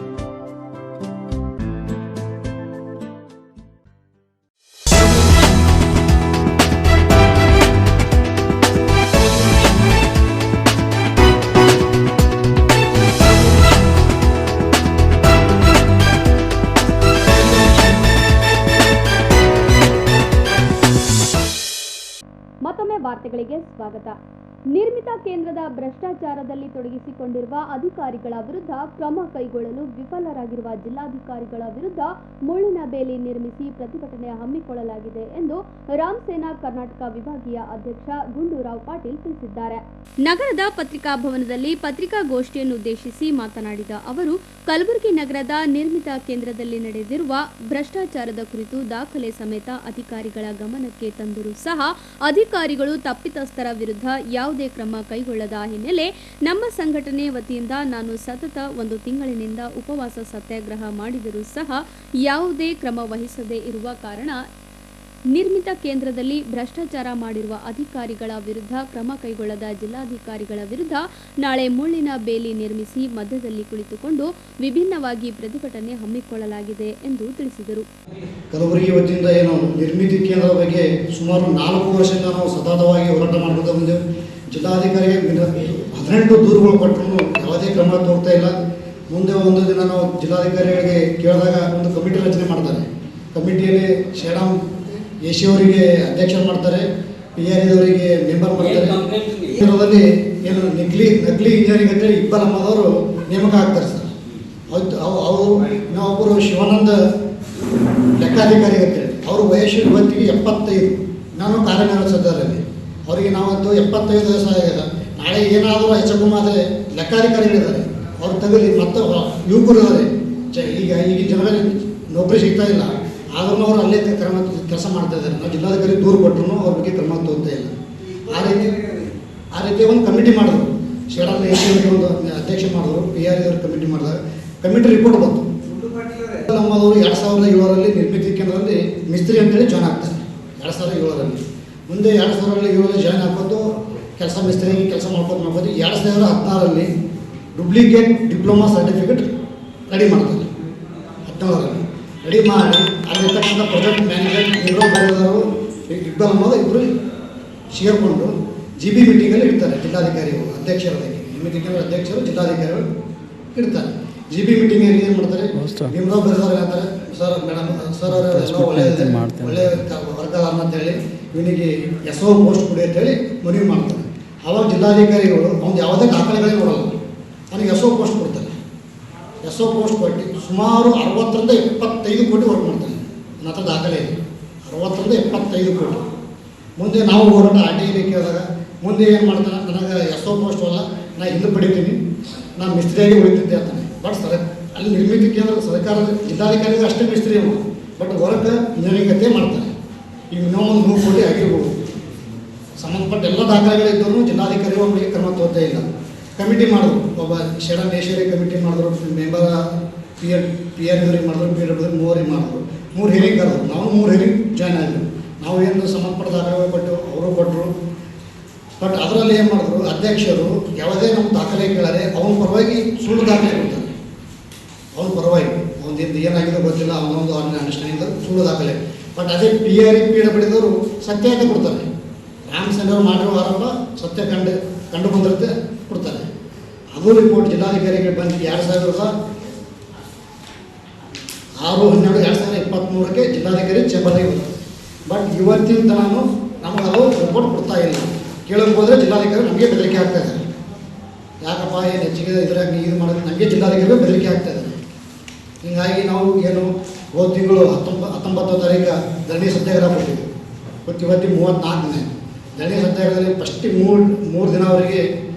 ಮತ್ತೊಮ್ಮೆ ವಾರ್ತೆಗಳಿಗೆ ಸ್ವಾಗತ. ನಿರ್ಮಿತ ಕೇಂದ್ರದ ಭ್ರಷ್ಟಾಚಾರದಲ್ಲಿ ತೊಡಗಿಸಿಕೊಂಡಿರುವ ಅಧಿಕಾರಿಗಳ ವಿರುದ್ಧ ಕ್ರಮ ಕೈಗೊಳ್ಳಲು ವಿಫಲರಾಗಿರುವ ಜಿಲ್ಲಾಧಿಕಾರಿಗಳ ವಿರುದ್ಧ ಮುಳ್ಳಿನ ಬೇಲಿ ನಿರ್ಮಿಸಿ ಪ್ರತಿಭಟನೆ ಹಮ್ಮಿಕೊಳ್ಳಲಾಗಿದೆ ಎಂದು ರಾಮಸೇನಾ ಕರ್ನಾಟಕ ವಿಭಾಗೀಯ ಅಧ್ಯಕ್ಷ ಗುಂಡೂರಾವ್ ಪಾಟೀಲ್ ತಿಳಿಸಿದ್ದಾರೆ. ನಗರದ ಪತ್ರಿಕಾ ಭವನದಲ್ಲಿ ಪತ್ರಿಕಾಗೋಷ್ಠಿಯನ್ನುದ್ದೇಶಿಸಿ ಮಾತನಾಡಿದ ಅವರು, ಕಲಬುರಗಿ ನಗರದ ನಿರ್ಮಿತ ಕೇಂದ್ರದಲ್ಲಿ ನಡೆದಿರುವ ಭ್ರಷ್ಟಾಚಾರದ ಕುರಿತು ದಾಖಲೆ ಸಮೇತ ಅಧಿಕಾರಿಗಳ ಗಮನಕ್ಕೆ ತಂದರೂ ಸಹ ಅಧಿಕಾರಿಗಳು ತಪ್ಪಿತಸ್ಥರ ವಿರುದ್ಧ ಯಾವುದೇ ಕ್ರಮ ಕೈಗೊಳ್ಳದ ಹಿನ್ನೆಲೆ ನಮ್ಮ ಸಂಘಟನೆ ವತಿಯಿಂದ ನಾನು ಸತತ 1 ತಿಂಗಳಿನಿಂದ ಉಪವಾಸ ಸತ್ಯಾಗ್ರಹ ಮಾಡಿದರೂ ಸಹ ಯಾವುದೇ ಕ್ರಮ ವಹಿಸದೇ ಇರುವ ಕಾರಣ ನಿರ್ಮಿತ ಕೇಂದ್ರದಲ್ಲಿ ಭ್ರಷ್ಟಾಚಾರ ಮಾಡಿರುವ ಅಧಿಕಾರಿಗಳ ವಿರುದ್ಧ ಕ್ರಮ ಕೈಗೊಳ್ಳದ ಜಿಲ್ಲಾಧಿಕಾರಿಗಳ ವಿರುದ್ಧ ನಾಳೆ ಮುಳ್ಳಿನ ಬೇಲಿ ನಿರ್ಮಿಸಿ ಮಧ್ಯದಲ್ಲಿ ಕುಳಿತುಕೊಂಡು ವಿಭಿನ್ನವಾಗಿ ಪ್ರತಿಭಟನೆ ಹಮ್ಮಿಕೊಳ್ಳಲಾಗಿದೆ ಎಂದು ತಿಳಿಸಿದರು. ಕಲಬುರಗಿ ವತಿಯಿಂದ ಏನು ನಿರ್ಮಿತಿ ಕೇಂದ್ರದ ಬಗ್ಗೆ ಸುಮಾರು 4 ವರ್ಷದಿಂದ ನಾವು ಸತತವಾಗಿ ಹೋರಾಟ ಮಾಡ್ತಾ ಬಂದೆವು. ಜಿಲ್ಲಾಧಿಕಾರಿಗೆ 18 ದೂರುಗಳು ಕೊಟ್ಟರು ಯಾವುದೇ ಕ್ರಮ ತೋರ್ತಾ ಇಲ್ಲ. ಮುಂದೆ ಒಂದು ದಿನ ನಾವು ಜಿಲ್ಲಾಧಿಕಾರಿಗಳಿಗೆ ಕೇಳಿದಾಗ ಒಂದು ಕಮಿಟಿ ರಚನೆ ಮಾಡ್ತಾರೆ. ಕಮಿಟಿಯಲ್ಲಿ ಶ್ರೀರಾಮ್ ಎಸಿ ಅವರಿಗೆ ಅಧ್ಯಕ್ಷ ಮಾಡ್ತಾರೆ, PRE ಅವರಿಗೆ ಮೆಂಬರ್ ಮಾಡ್ತಾರೆ. ಇದರಲ್ಲಿ ಏನು ನಕಲಿ ಇಂಜಿನಿಯರಿಂಗ್ ಅಂತೇಳಿ ಇಬ್ಬರು ನಮ್ಮದವರು ನೇಮಕ ಆಗ್ತಾರೆ ಸರ್. ಅವರು ಇನ್ನೊಬ್ಬರು ಶಿವಾನಂದ ಲೆಕ್ಕಾಧಿಕಾರಿ ಅಂತೇಳಿ ಅವರು ವಯಸ್ಸು ಇವತ್ತಿಗೆ 75, ನಾನು ಕಾರ್ಯನಿರ್ವಹಿಸಿದ್ದಾರೆ. ಅವರಿಗೆ ನಾವಂತೂ 75 ದಿವಸ ಆಗಿದೆ. ನಾಳೆ ಏನಾದರೂ ಹೆಚ್ಚಕುಮಾದರೆ ಲೆಕ್ಕಾಧಿಕಾರಿಗಳಿದ್ದಾರೆ, ಅವ್ರು ತಗಲಿ ಮತ್ತು ಯುವಕರು ಇದ್ದಾರೆ. ಈಗ ಜನಗಳಿಗೆ ನೌಕರಿ ಸಿಗ್ತಾ ಇಲ್ಲ, ಆದ್ರೂ ಅವರು ಅಲ್ಲೇ ಕೆಲಸ ಮಾಡ್ತಾ ಇದ್ದಾರೆ. ನಾವು ಜಿಲ್ಲಾಧಿಕಾರಿ ದೂರು ಕೊಟ್ಟರು ಅವ್ರ ಬಗ್ಗೆ ಕ್ರಮ ತಗೋತಾ ಇಲ್ಲ. ಆ ರೀತಿ ಒಂದು ಕಮಿಟಿ ಮಾಡಿದ್ರು. ಶ್ರೀರಾಮ್ ಎಸಿ ಅವರಿಗೆ ಒಂದು ಅಧ್ಯಕ್ಷ ಮಾಡಿದ್ರು, PRE ಅವ್ರಿಗೆ ಕಮಿಟಿ ಮಾಡಿದಾಗ ಕಮಿಟಿ ರಿಪೋರ್ಟ್ ಬಂತು. ನಮ್ಮದವರು 2007ರಲ್ಲಿ ನಿರ್ಮಿತಿ ಕೇಂದ್ರದಲ್ಲಿ ಮಿಸ್ತ್ರಿ ಅಂತೇಳಿ ಜಾಯ್ನ್ ಆಗ್ತಾರೆ 2007ರಲ್ಲಿ. ಮುಂದೆ 2007ರಲ್ಲಿ ಜಾಯ್ನ್ ಹಾಕೋದು ಕೆಲಸ ಮಿಸ್ತ್ರಿಗೆ ಕೆಲಸ ಮಾಡ್ಬೋದು. 2016ರಲ್ಲಿ ಡೂಪ್ಲಿಕೇಟ್ ಡಿಪ್ಲೊಮಾ ಸರ್ಟಿಫಿಕೇಟ್ ರೆಡಿ ಮಾಡ್ತಾರೆ. 17ರಲ್ಲಿ ರೆಡಿ ಮಾಡಿ ಅಲ್ಲಿರ್ತಕ್ಕಂಥ ಪ್ರಾಜೆಕ್ಟ್ ಮ್ಯಾನೇಜರ್ ನಿರ್ವಹಣೆದಾರರು ಇಬ್ಬರು ಸೇರಿಕೊಂಡು GB ಮೀಟಿಂಗಲ್ಲಿ ಇಡ್ತಾರೆ. ಜಿಲ್ಲಾಧಿಕಾರಿಗಳು ಅಧ್ಯಕ್ಷರಾಗಿ ನಿರ್ಮಿತಿ ಕೇಂದ್ರ ಅಧ್ಯಕ್ಷರು ಜಿಲ್ಲಾಧಿಕಾರಿಗಳು ಇಡ್ತಾರೆ. GB ಮೀಟಿಂಗಲ್ಲಿ ಏನು ಮಾಡ್ತಾರೆ, ನಿಮ್ರಾವ್ ಬರೆದವ್ರು ಹೇಳ್ತಾರೆ, ಸರ್ ಮೇಡಮ್ ಸರ್ ಅವರೆಲ್ಲ ಒಳ್ಳೆಯ ವರ್ಗದಾರ ಅಂತೇಳಿ ಇವನಿಗೆ SO ಪೋಸ್ಟ್ ಕೊಡಿ ಅಂತೇಳಿ ಮನವಿ ಮಾಡ್ತಾರೆ. ಆವಾಗ ಜಿಲ್ಲಾಧಿಕಾರಿಗಳು ಅವ್ನು ಯಾವುದೇ ದಾಖಲೆಗಳೇ ನೋಡಲ್ಲ, ಅವನಿಗೆ SO ಪೋಸ್ಟ್ ಕೊಡ್ತಾರೆ. SO ಪೋಸ್ಟ್ ಕೊಟ್ಟು ಸುಮಾರು 60ರಿಂದ 75 ಕೋಟಿ ವರ್ಕ್ ಮಾಡ್ತಾನೆ. ನನ್ನ ಹತ್ರ ದಾಖಲೆ ಇದೆ, 60ರಿಂದ 75 ಕೋಟಿ. ಮುಂದೆ ನಾವು ಹೋರಾಟ RTI ಕೇಳಿದಾಗ ಮುಂದೆ ಏನು ಮಾಡ್ತಾನೆ, ನನಗೆ SO ಪೋಸ್ಟ್ ಅಲ್ಲ, ನಾನು ಹಿಂದೆ ಪಡಿತೀನಿ, ನಾನು ಮಿಸ್ತ್ರಿಯಾಗಿ ಉಳಿತಿದ್ದೆ ಅಂತಾನೆ. ಬಟ್ ಅಲ್ಲಿ ನಿರ್ಮಿತಿ ಕೇಂದ್ರ ಸರ್ಕಾರದ ಜಿಲ್ಲಾಧಿಕಾರಿಗಳು ಅಷ್ಟೇ ಮಿಸ್ತ್ರಿ ಅವ, ಬಟ್ ವರ್ಕ್ ಇಂಜಿನಿಯರಿಂಗ್ ಅದೇ ಮಾಡ್ತಾರೆ. ಈಗ ಇನ್ನೊಂದು 100 ಕೋಟಿ ಆಗಿರ್ಬೋದು. ಸಂಬಂಧಪಟ್ಟ ಎಲ್ಲ ದಾಖಲೆಗಳಿದ್ದರೂ ಜಿಲ್ಲಾಧಿಕಾರಿಗಳು ಅವರಿಗೆ ಕ್ರಮ ತೋರ್ತಾ ಇಲ್ಲ. ಕಮಿಟಿ ಮಾಡಿದ್ರು, ಒಬ್ಬ ಶ್ರೀರಾಮ್ ಎಸಿ ಕಮಿಟಿ ಮಾಡಿದ್ರು, ಮೆಂಬರ್ PRE ಮಾಡಿದ್ರು, PW ಮೂವರಿಗೆ ಮಾಡಿದ್ರು. 3 ಹೇರಿಂಗ್ ಕರೆದ್ರು. ನಾವು 3 ಹೇರಿಂಗ್ ಜಾಯ್ನ್ ಆಗಿದ್ರು. ನಾವು ಏನು ಸಂಬಂಧಪಟ್ಟ ದಾಖಲೆಗಳು ಕೊಟ್ಟು ಅವರು ಕೊಟ್ಟರು. ಬಟ್ ಅದರಲ್ಲಿ ಏನು ಮಾಡಿದ್ರು, ಅಧ್ಯಕ್ಷರು ಯಾವುದೇ ನಮ್ಮ ದಾಖಲೆ ಕೇಳಾರೆ ಅವನ ಪರವಾಗಿ ಸುಳ್ಳು ದಾಖಲೆ ಕೊಡ್ತಾರೆ. ಅವನ ಪರವಾಗಿ ಅವನದಿಂದ ಏನಾಗಿದೆ ಗೊತ್ತಿಲ್ಲ, ಅವನೊಂದು ಅಂಡರ್ಸ್ಟ್ಯಾಂಡಿಂಗ್ ಸುಳ್ಳು ದಾಖಲೆ. ಬಟ್ ಅದೇ PRE PWದವರು ಸತ್ಯ ಅಂತ ಕೊಡ್ತಾರೆ. ರಾಮಸೇನವರು ಮಾಡಿರೋ ಆರೋಪ ಸತ್ಯ ಕಂಡು ಬಂದಿರುತ್ತೆ ಕೊಡ್ತಾರೆ. ಅದು ರಿಪೋರ್ಟ್ ಜಿಲ್ಲಾಧಿಕಾರಿಗೆ ಬಂದು 2006/12/2023ಕ್ಕೆ ಜಿಲ್ಲಾಧಿಕಾರಿ ಚೇಂಬರ್ಗೆ ಬಂದರು. ಬಟ್ ಇವತ್ತಿನ ತನೂ ನಮಗೆ ಅದು ರಿಪೋರ್ಟ್ ಕೊಡ್ತಾ ಇಲ್ಲ. ಕೇಳಕ್ಕೆ ಹೋದರೆ ಜಿಲ್ಲಾಧಿಕಾರಿ ನಮಗೆ ಬೆದರಿಕೆ ಆಗ್ತಾ ಇದ್ದಾರೆ. ಯಾಕಪ್ಪ ಏನು ಹೆಚ್ಚಿಗೆ ಇದ್ರಾಗ ಇದು ಮಾಡೋದು, ನಮಗೆ ಜಿಲ್ಲಾಧಿಕಾರಿ ಬೆದರಿಕೆ ಆಗ್ತಾ ಇದ್ದಾರೆ. ಹೀಗಾಗಿ ನಾವು ಏನು ಹೋದ ತಿಂಗಳು 19 ತಾರೀಕು ಧರಣಿ ಸತ್ಯಾಗ್ರಹ ಕೊಟ್ಟಿದ್ವಿ. ಇವತ್ತಿಗೆ 34 ದಿನ ಧರಣಿ ಸತ್ಯಾಗ್ರಹದಲ್ಲಿ ಫಸ್ಟಿಗೆ 3 ದಿನ ಅವರಿಗೆ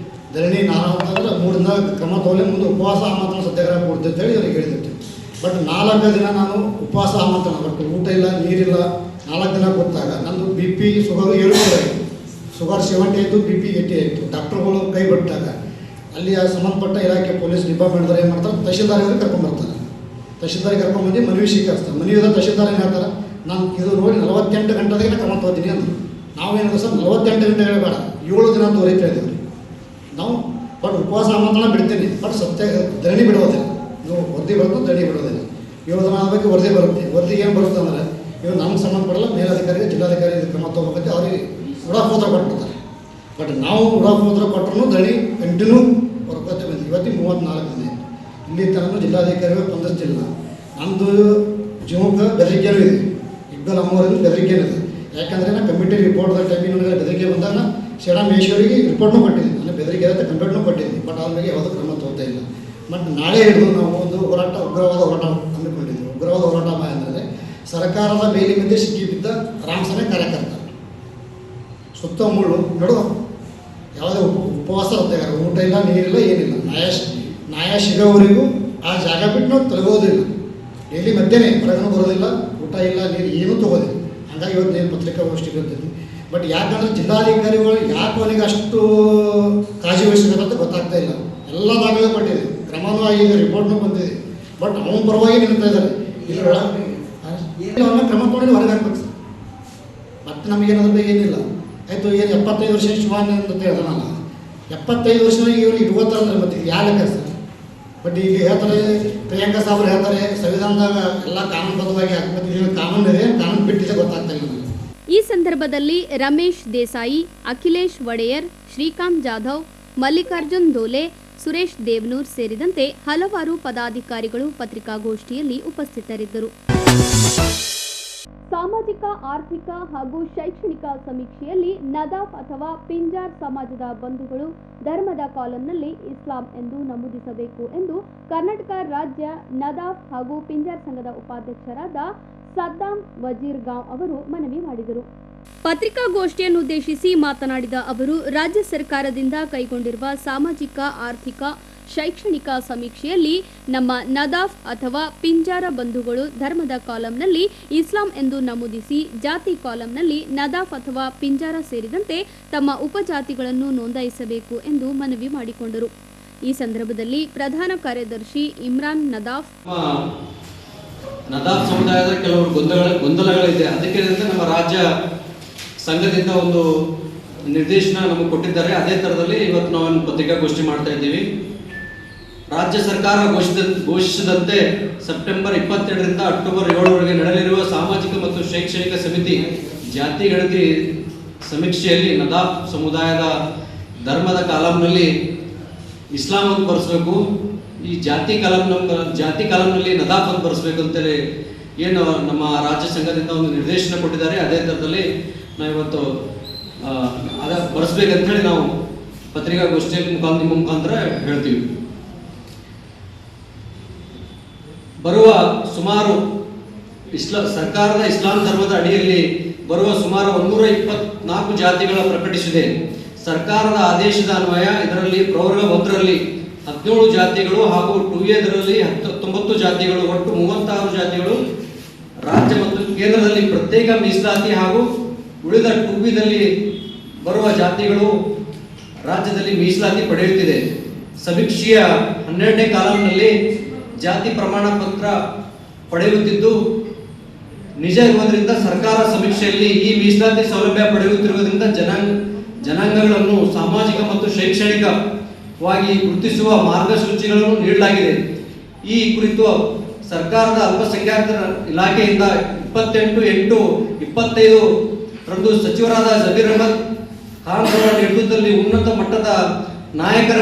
ಧರಣಿ ನಾನು ಅಂತಂದ್ರೆ 3 ದಿನ ಕ್ರಮ ತಗೊಳ್ಳಿ, ಮುಂದೆ ಉಪವಾಸ ಆಮಂತ್ರಣ ಸತ್ಯಾಗ್ರಹ ಕೊಡ್ತೀವಿ ಅಂತೇಳಿ ಅವ್ರಿಗೆ ಹೇಳಿದ್ದೆ. ಬಟ್ 4 ದಿನ ನಾನು ಉಪವಾಸ ಆಮಂತ್ರಣ, ಬಟ್ ಊಟ ಇಲ್ಲ ನೀರಿಲ್ಲ. 4 ದಿನ ಗೊತ್ತಾಗ ನಂದು BP ಶುಗರ್ ಏರುತ್ತದೆ. ಶುಗರ್ 70 ಆಯಿತು, BP 80 ಆಯಿತು. ಡಾಕ್ಟರ್ಗಳು ಕೈ ಬಿಟ್ಟಾಗ ಅಲ್ಲಿ ಸಂಬಂಧಪಟ್ಟ ಇಲಾಖೆ ಪೊಲೀಸ್ ಡಿಪಾರ್ಟ್ಮೆಂಟ್ದವ್ರು ಏನು ಮಾಡ್ತಾರೆ, ತಹಶೀಲ್ದಾರಿಗೆ ಕರ್ಕೊಂಡ್ಬರ್ತಾರೆ. ತಹಶೀಲ್ದಾರಿಗೆ ಕರ್ಕೊಂಡ್ಬಂದು ಮನವಿ ಸ್ವೀಕರಿಸ್ತಾರೆ. ಮನವಿದ ತಹಶೀಲ್ದಾರ್ ಏನು ಹೇಳ್ತಾರೆ, ನಾನು ಇದು ನೋಡಿ 48 ಗಂಟೆದಾಗ ಕ್ರಮ ತಗೋತೀನಿ ಅಂದರು. ನಾವೇನಿದೆ ಸರ್ 48 ಗಂಟೆಗಳು ಬೇಡ, 7 ದಿನ ತೋರಿತಾ ಇದ್ದೀವಿ ನಾವು. ಬಟ್ ಉಪವಾಸ ಆಮಂತ್ರಣ ಬಿಡ್ತೀನಿ, ಬಟ್ ಧರಣಿ ಬಿಡೋದಿಲ್ಲ. ನೀವು ವರದಿ ಬರುತ್ತೆ, ಧರಣಿ ಬಿಡೋದಿಲ್ಲ. 7 ದಿನ ಆಗಬೇಕು, ವರದಿ ಬರುತ್ತೆ. ವರದಿ ಏನು ಬರುತ್ತೆ ಅಂದರೆ ಇವು ನಮ್ಗೆ ಸಂಬಂಧಪಡಲ್ಲ, ಮೇಲಧಿಕಾರಿಗೆ ಜಿಲ್ಲಾಧಿಕಾರಿ ಕ್ರಮ ತಗೋಬೇಕಂತೆ ಅವ್ರಿಗೆ ಉಡಾಪೋತ್ರ ಕೊಟ್ಬಿಡ್ತಾರೆ. ಬಟ್ ನಾವು ಉಡಾಪೋತ್ರ ಕೊಟ್ಟರು ಧರಣಿ ಕಂಟಿನ್ಯೂ ಬರ್ಕೋತೆ ಬಂದು ಇವತ್ತಿಗೆ 34 ದಿನ. ಇಲ್ಲಿ ತನಕ ಜಿಲ್ಲಾಧಿಕಾರಿಗಳು ಸ್ಪಂದಿಸ್ತಿಲ್ಲ. ನಮ್ಮದು ಜೀವಕ್ಕೆ ಬೆದರಿಕೆನೂ ಇದೆ, ಇಬ್ಬರು ಅಮ್ಮವರಿಂದ ಬೆದರಿಕೆನೂ ಇದೆ. ಯಾಕಂದರೆ ನಾನು ಕಮಿಟಿ ರಿಪೋರ್ಟ್ದ ಟೈಮಿಗೆ ನನಗೆ ಬೆದರಿಕೆ ಬಂದಾಗ ಶ್ರೀ ಮಹೇಶ್ವರಿಗೆ ರಿಪೋರ್ಟ್ನೂ ಕೊಟ್ಟಿದ್ದೀನಿ, ನಾನು ಬೆದರಿಕೆ ಅಂತ ಕಂಪ್ಲೇಂಟ್ನೂ ಕೊಟ್ಟಿದ್ದೀನಿ. ಬಟ್ ಅದ್ರ ಬಗ್ಗೆ ಯಾವುದೂ ಕ್ರಮ ತಗೋತಾ ಇಲ್ಲ. ಬಟ್ ನಾಳೆ ಹಿಡಿದು ನಾವು ಒಂದು ಉಗ್ರವಾದ ಹೋರಾಟ ಹಮ್ಮಿಕೊಂಡಿದ್ದೀವಿ. ಉಗ್ರವಾದ ಹೋರಾಟ ಅಂದರೆ ಸರ್ಕಾರದ ಬೇಲಿನಿಂದ ಸಿಕ್ಕಿಬಿದ್ದ ರಾಮಸೇನೆ ಕಾರ್ಯಕರ್ತ ಸುತ್ತಮುಳ್ಳು ನಡು ಯಾವುದೇ ಉಪವಾಸ ಹೊತ್ತೆಗಾರ, ಊಟ ಇಲ್ಲ, ನೀರಿಲ್ಲ, ಏನಿಲ್ಲ. ನ್ಯಾಯ ಸಿಗೋವರೆಗೂ ಆ ಜಾಗ ಬಿಟ್ಟು ನಾವು ತೊಲಗೋದಿಲ್ಲ. ಡೈಲಿ ಮಧ್ಯಾಹ್ನ ಹೊರಗೂ ಬರೋದಿಲ್ಲ, ಊಟ ಇಲ್ಲ, ನೀರು ಏನೂ ತೊಗೋದಿಲ್ಲ. ಹಾಗಾಗಿ ಇವತ್ತು ಏನು ಪತ್ರಿಕಾಗೋಷ್ಠಿ ಬರ್ತೀನಿ. ಬಟ್ ಯಾಕಂದರೆ ಜಿಲ್ಲಾಧಿಕಾರಿಗಳು ಯಾಕೆ ಅವನಿಗೆ ಅಷ್ಟು ಕಾಳಜಿ ವಹಿಸಬೇಕಂತ ಗೊತ್ತಾಗ್ತಾ ಇಲ್ಲ. ಎಲ್ಲ ದಾಖಲೆ ಕೊಟ್ಟಿದೆ, ಕ್ರಮನೂ ಆಗಿದೆ, ರಿಪೋರ್ಟ್ನೂ ಬಂದಿದೆ. ಬಟ್ ಅವನ ಪರವಾಗಿ ನಿಲ್ತಾ ಇದ್ದಾರೆ. ಅವನ್ನ ಕ್ರಮ ತೊಗೊಂಡು ಹೊರಗೆ ಹಾಕ್ಬೇಕು ಸರ್. ಮತ್ತೆ ನಮಗೇನಾದ್ರ ಬಗ್ಗೆ ಏನಿಲ್ಲ. ಆಯಿತು, ಏನು 75 ವರ್ಷ ಶಿವಾನ ಅಂತ ಹೇಳ್ದಾನಲ್ಲ, 75 ವರ್ಷ ಇವರು 20 ಅಂದ್ರೆ ಮತ್ತೆ ಯಾವ ಲೆಕ್ಕ ಸರ್? ಬಟ್ ಈಗ ಹೇಳ್ತಾರೆ, ಪ್ರಿಯಾಂಕಾ ಸಾಬ್ರು ಹೇಳ್ತಾರೆ ಸಂವಿಧಾನದಾಗ ಎಲ್ಲ ಕಾನೂನುಬದ್ಧವಾಗಿ ಹಾಕ್ಬೇಕು, ಕಾನೂನು ಇದೆ, ಕಾನೂನು ಬಿಟ್ಟಿದೆ, ಗೊತ್ತಾಗ್ತಾ ಇಲ್ಲ ನನಗೆ. ಈ ಸಂದರ್ಭದಲ್ಲಿ ರಮೇಶ್ ದೇಸಾಯಿ, ಅಖಿಲೇಶ್ ಒಡೆಯರ್, ಶ್ರೀಕಾಂತ್ ಜಾಧವ್, ಮಲ್ಲಿಕಾರ್ಜುನ್ ದೋಲೆ, ಸುರೇಶ್ ದೇವನೂರ್ ಸೇರಿದಂತೆ ಹಲವಾರು ಪದಾಧಿಕಾರಿಗಳು ಪತ್ರಿಕಾಗೋಷ್ಠಿಯಲ್ಲಿ ಉಪಸ್ಥಿತರಿದ್ದರು. ಸಾಮಾಜಿಕ, ಆರ್ಥಿಕ ಹಾಗೂ ಶೈಕ್ಷಣಿಕ ಸಮೀಕ್ಷೆಯಲ್ಲಿ ನದಾಫ್ ಅಥವಾ ಪಿಂಜಾರ್ ಸಮಾಜದ ಬಂಧುಗಳು ಧರ್ಮದ ಕಾಲಂನಲ್ಲಿ ಇಸ್ಲಾಂ ಎಂದು ನಮೂದಿಸಬೇಕು ಎಂದು ಕರ್ನಾಟಕ ರಾಜ್ಯ ನದಾಫ್ ಹಾಗೂ ಪಿಂಜಾರ್ ಸಂಘದ ಉಪಾಧ್ಯಕ್ಷರಾದ ಸದ್ದಾಂ ವಜೀರ್ಗಾಂವ್ ಅವರು ಮನವಿ ಮಾಡಿದರು. ಪತ್ರಿಕಾಗೋಷ್ಠಿಯನ್ನುದ್ದೇಶಿಸಿ ಮಾತನಾಡಿದ ಅವರು, ರಾಜ್ಯ ಸರ್ಕಾರದಿಂದ ಕೈಗೊಂಡಿರುವ ಸಾಮಾಜಿಕ, ಆರ್ಥಿಕ, ಶೈಕ್ಷಣಿಕ ಸಮೀಕ್ಷೆಯಲ್ಲಿ ನಮ್ಮ ನದಾಫ್ ಅಥವಾ ಪಿಂಜಾರ ಬಂಧುಗಳು ಧರ್ಮದ ಕಾಲಂನಲ್ಲಿ ಇಸ್ಲಾಂ ಎಂದು ನಮೂದಿಸಿ ಜಾತಿ ಕಾಲಂನಲ್ಲಿ ನದಾಫ್ ಅಥವಾ ಪಿಂಜಾರ ಸೇರಿದಂತೆ ತಮ್ಮ ಉಪಜಾತಿಗಳನ್ನು ನೋಂದಾಯಿಸಬೇಕು ಎಂದು ಮನವಿ ಮಾಡಿಕೊಂಡರು. ಈ ಸಂದರ್ಭದಲ್ಲಿ ಪ್ರಧಾನ ಕಾರ್ಯದರ್ಶಿ ಇಮ್ರಾನ್ ನದಾಫ್ ಸಮುದಾಯದ ಕೆಲವರು ಗೊಂದಲಗಳಿದೆ, ಅದಕ್ಕೆ ನಮ್ಮ ರಾಜ್ಯ ಸಂಘದಿಂದ ಒಂದು ನಿರ್ದೇಶನ ನಮಗೆ ಕೊಟ್ಟಿದ್ದಾರೆ. ಅದೇ ಥರದಲ್ಲಿ ಇವತ್ತು ನಾವು ಪತ್ರಿಕಾಗೋಷ್ಠಿ ಮಾಡ್ತಾ ಇದ್ದೀವಿ. ರಾಜ್ಯ ಸರ್ಕಾರ ಘೋಷಿಸಿದಂತೆ ಸೆಪ್ಟೆಂಬರ್ 22ರಿಂದ ಅಕ್ಟೋಬರ್ 7ರವರೆಗೆ ನಡೆಯಲಿರುವ ಸಾಮಾಜಿಕ ಮತ್ತು ಶೈಕ್ಷಣಿಕ ಸಮಿತಿ ಜಾತಿ ಗಣತಿ ಸಮೀಕ್ಷೆಯಲ್ಲಿ ನದಾಫ್ ಸಮುದಾಯದ ಧರ್ಮದ ಕಾಲಂನಲ್ಲಿ ಇಸ್ಲಾಂ ಅಂತ ಬರೆಸಬೇಕು, ಈ ಜಾತಿ ಕಾಲಂನಲ್ಲಿ ನದಾಫ್ ಅಂತ ಬರೆಸಬೇಕು ಅಂತೇಳಿ ಏನು ನಮ್ಮ ರಾಜ್ಯ ಸಂಘದಿಂದ ಒಂದು ನಿರ್ದೇಶನ ಕೊಟ್ಟಿದ್ದಾರೆ. ಅದೇ ಥರದಲ್ಲಿ ನಾವು ಇವತ್ತು ಅದ ಬರೆಸ್ಬೇಕಂತ ಹೇಳಿ ನಾವು ಪತ್ರಿಕಾಗೋಷ್ಠಿಯ ನಿಮ್ಮ ಮುಖಾಂತರ ಹೇಳ್ತೀವಿ. ಬರುವ ಸುಮಾರು ಸರ್ಕಾರದ ಇಸ್ಲಾಂ ಧರ್ಮದ ಅಡಿಯಲ್ಲಿ ಬರುವ ಸುಮಾರು 124 ಜಾತಿಗಳ ಪ್ರಕಟಿಸಿದೆ. ಸರ್ಕಾರದ ಆದೇಶದ ಅನ್ವಯ ಇದರಲ್ಲಿ ಪ್ರವರ್ಗ 1ರಲ್ಲಿ 17 ಜಾತಿಗಳು ಹಾಗೂ 2ಎದರಲ್ಲಿ 19 ಜಾತಿಗಳು, ಒಟ್ಟು 36 ಜಾತಿಗಳು ರಾಜ್ಯ ಮತ್ತು ಕೇಂದ್ರದಲ್ಲಿ ಪ್ರತ್ಯೇಕ ಮೀಸಲಾತಿ ಹಾಗೂ ಉಳಿದ 2ಬಿದಲ್ಲಿ ಬರುವ ಜಾತಿಗಳು ರಾಜ್ಯದಲ್ಲಿ ಮೀಸಲಾತಿ ಪಡೆಯುತ್ತಿದೆ. ಸಮೀಕ್ಷೆಯ 12ನೇ ಕಾಲಂನಲ್ಲಿ ಜಾತಿ ಪ್ರಮಾಣ ಪತ್ರ ಪಡೆಯುತ್ತಿದ್ದು ನಿಜ ಇರುವುದರಿಂದ ಸರ್ಕಾರ ಸಮೀಕ್ಷೆಯಲ್ಲಿ ಈ ಮೀಸಲಾತಿ ಸೌಲಭ್ಯ ಪಡೆಯುತ್ತಿರುವುದರಿಂದ ಜನಾಂಗಗಳನ್ನು ಸಾಮಾಜಿಕ ಮತ್ತು ಶೈಕ್ಷಣಿಕವಾಗಿ ಗುರುತಿಸುವ ಮಾರ್ಗಸೂಚಿಗಳನ್ನು ನೀಡಲಾಗಿದೆ. ಈ ಕುರಿತು ಸರ್ಕಾರದ ಅಲ್ಪಸಂಖ್ಯಾತರ ಇಲಾಖೆಯಿಂದ 28/8/25ರಂದು ಸಚಿವರಾದ ಜಬೀರ್ ಅಹಮದ್ ಖಾನ್ ಅವರ ನೇತೃತ್ವದಲ್ಲಿ ಉನ್ನತ ಮಟ್ಟದ ನಾಯಕರ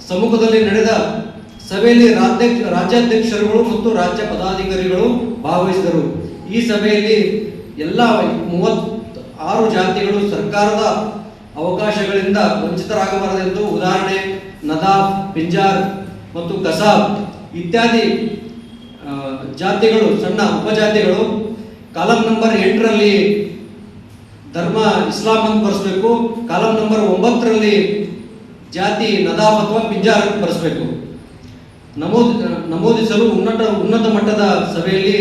ಸಮ್ಮುಖದಲ್ಲಿ ನಡೆದ ಸಭೆಯಲ್ಲಿ ರಾಜ್ಯಾಧ್ಯಕ್ಷರುಗಳು ಮತ್ತು ರಾಜ್ಯ ಪದಾಧಿಕಾರಿಗಳು ಭಾಗವಹಿಸಿದರು. ಈ ಸಭೆಯಲ್ಲಿ ಎಲ್ಲ 36 ಜಾತಿಗಳು ಸರ್ಕಾರದ ಅವಕಾಶಗಳಿಂದ ವಂಚಿತರಾಗಬಾರದೆಂದು, ಉದಾಹರಣೆ ನದಾಫ್, ಪಿಂಜಾರ್ ಮತ್ತು ಕಸಾಬ್ ಇತ್ಯಾದಿ ಜಾತಿಗಳು, ಸಣ್ಣ ಉಪಜಾತಿಗಳು ಕಾಲಂ ನಂಬರ್ 8ರಲ್ಲಿ ಧರ್ಮ ಇಸ್ಲಾಂ ಅಂತ ಬರೆಸಬೇಕು, ಕಾಲಂ ನಂಬರ್ 9ರಲ್ಲಿ ಜಾತಿ ನದಾಫ್ ಅಥವಾ ಪಿಂಜಾರ್ ಅಂತ ಬರೆಸಬೇಕು. ನಮೂದಿಸಲು ಉನ್ನತ ಮಟ್ಟದ ಸಭೆಯಲ್ಲಿ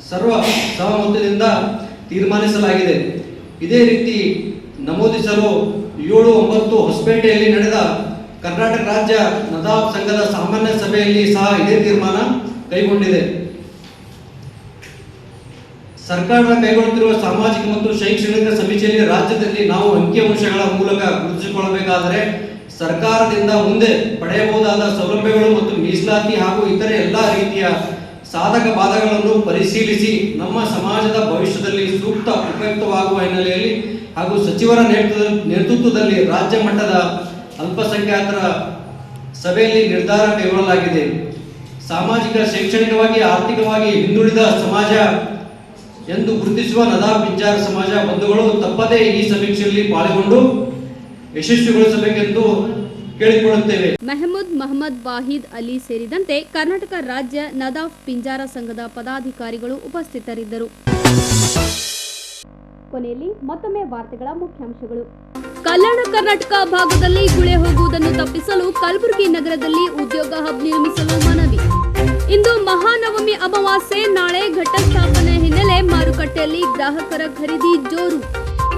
ಸರ್ವ ಸಹಮತದಿಂದ ತೀರ್ಮಾನಿಸಲಾಗಿದೆ. ಇದೇ ರೀತಿ ನಮೂದಿಸಲು 7-9 ಹೊಸಪೇಟೆಯಲ್ಲಿ ನಡೆದ ಕರ್ನಾಟಕ ರಾಜ್ಯ ನದಾಫ್ ಸಂಘದ ಸಾಮಾನ್ಯ ಸಭೆಯಲ್ಲಿ ಸಹ ಇದೇ ತೀರ್ಮಾನ ಕೈಗೊಂಡಿದೆ. ಸರ್ಕಾರ ಕೈಗೊಳ್ಳುತ್ತಿರುವ ಸಾಮಾಜಿಕ ಮತ್ತು ಶೈಕ್ಷಣಿಕ ಸಮೀಕ್ಷೆಯಲ್ಲಿ ರಾಜ್ಯದಲ್ಲಿ ನಾವು ಅಂಕಿಅಂಶಗಳ ಮೂಲಕ ಗುರುತಿಸಿಕೊಳ್ಳಬೇಕಾದರೆ ಸರ್ಕಾರದಿಂದ ಮುಂದೆ ಪಡೆಯಬಹುದಾದ ಸೌಲಭ್ಯಗಳು ಮತ್ತು ಮೀಸಲಾತಿ ಹಾಗೂ ಇತರೆ ಎಲ್ಲ ರೀತಿಯ ಸಾಧಕ ಬಾಧಕಗಳನ್ನು ಪರಿಶೀಲಿಸಿ ನಮ್ಮ ಸಮಾಜದ ಭವಿಷ್ಯದಲ್ಲಿ ಸೂಕ್ತ ಉಪಯುಕ್ತವಾಗುವ ಹಿನ್ನೆಲೆಯಲ್ಲಿ ಹಾಗೂ ಸಚಿವರ ನೇತೃತ್ವದಲ್ಲಿ ರಾಜ್ಯ ಮಟ್ಟದ ಅಲ್ಪಸಂಖ್ಯಾತರ ಸಭೆಯಲ್ಲಿ ನಿರ್ಧಾರ ಕೈಗೊಳ್ಳಲಾಗಿದೆ. ಸಾಮಾಜಿಕ, ಶೈಕ್ಷಣಿಕವಾಗಿ, ಆರ್ಥಿಕವಾಗಿ ಹಿಂದುಳಿದ ಎಂದು ಗುರುತಿಸುವ ನದಾಫ್ ಪಿಂಜಾರ ಸಮಾಜ ಬಂಧುಗಳು ತಪ್ಪದೇ ಈ ಸಮೀಕ್ಷೆಯಲ್ಲಿ ಪಾಲ್ಗೊಂಡು ಯಶಸ್ವಿಗೊಳಿಸಬೇಕೆಂದು ಕೇಳಿಕೊಳ್ಳುತ್ತೇವೆ. ಮೆಹಮೂದ್ ಮಹಮ್ಮದ್ ವಾಹಿದ್ ಅಲಿ ಸೇರಿದಂತೆ ಕರ್ನಾಟಕ ರಾಜ್ಯ ನದಾಫ್ ಪಿಂಜಾರ ಸಂಘದ ಪದಾಧಿಕಾರಿಗಳು ಉಪಸ್ಥಿತರಿದ್ದರು. ಕೊನೆಯಲ್ಲಿ ಮತ್ತೊಮ್ಮೆ ವಾರ್ತೆಗಳ ಮುಖ್ಯಾಂಶಗಳು. ಕಲ್ಯಾಣ ಕರ್ನಾಟಕ ಭಾಗದಲ್ಲಿ ಗುಳೆ ಹೋಗುವುದನ್ನು ತಪ್ಪಿಸಲು ಕಲಬುರಗಿ ನಗರದಲ್ಲಿ ಉದ್ಯೋಗ ಹಬ್ ನಿರ್ಮಿಸಲು ಮನವಿ. ಇಂದು ಮಹಾನವಮಿ ಅಮಾವಾಸ್ಯೆ, ನಾಳೆ ಘಟಸ್ಥಾಪನೆ ಹಿನ್ನೆಲೆ ಮಾರುಕಟ್ಟೆಯಲ್ಲಿ ಗ್ರಾಹಕರ ಖರೀದಿ ಜೋರು.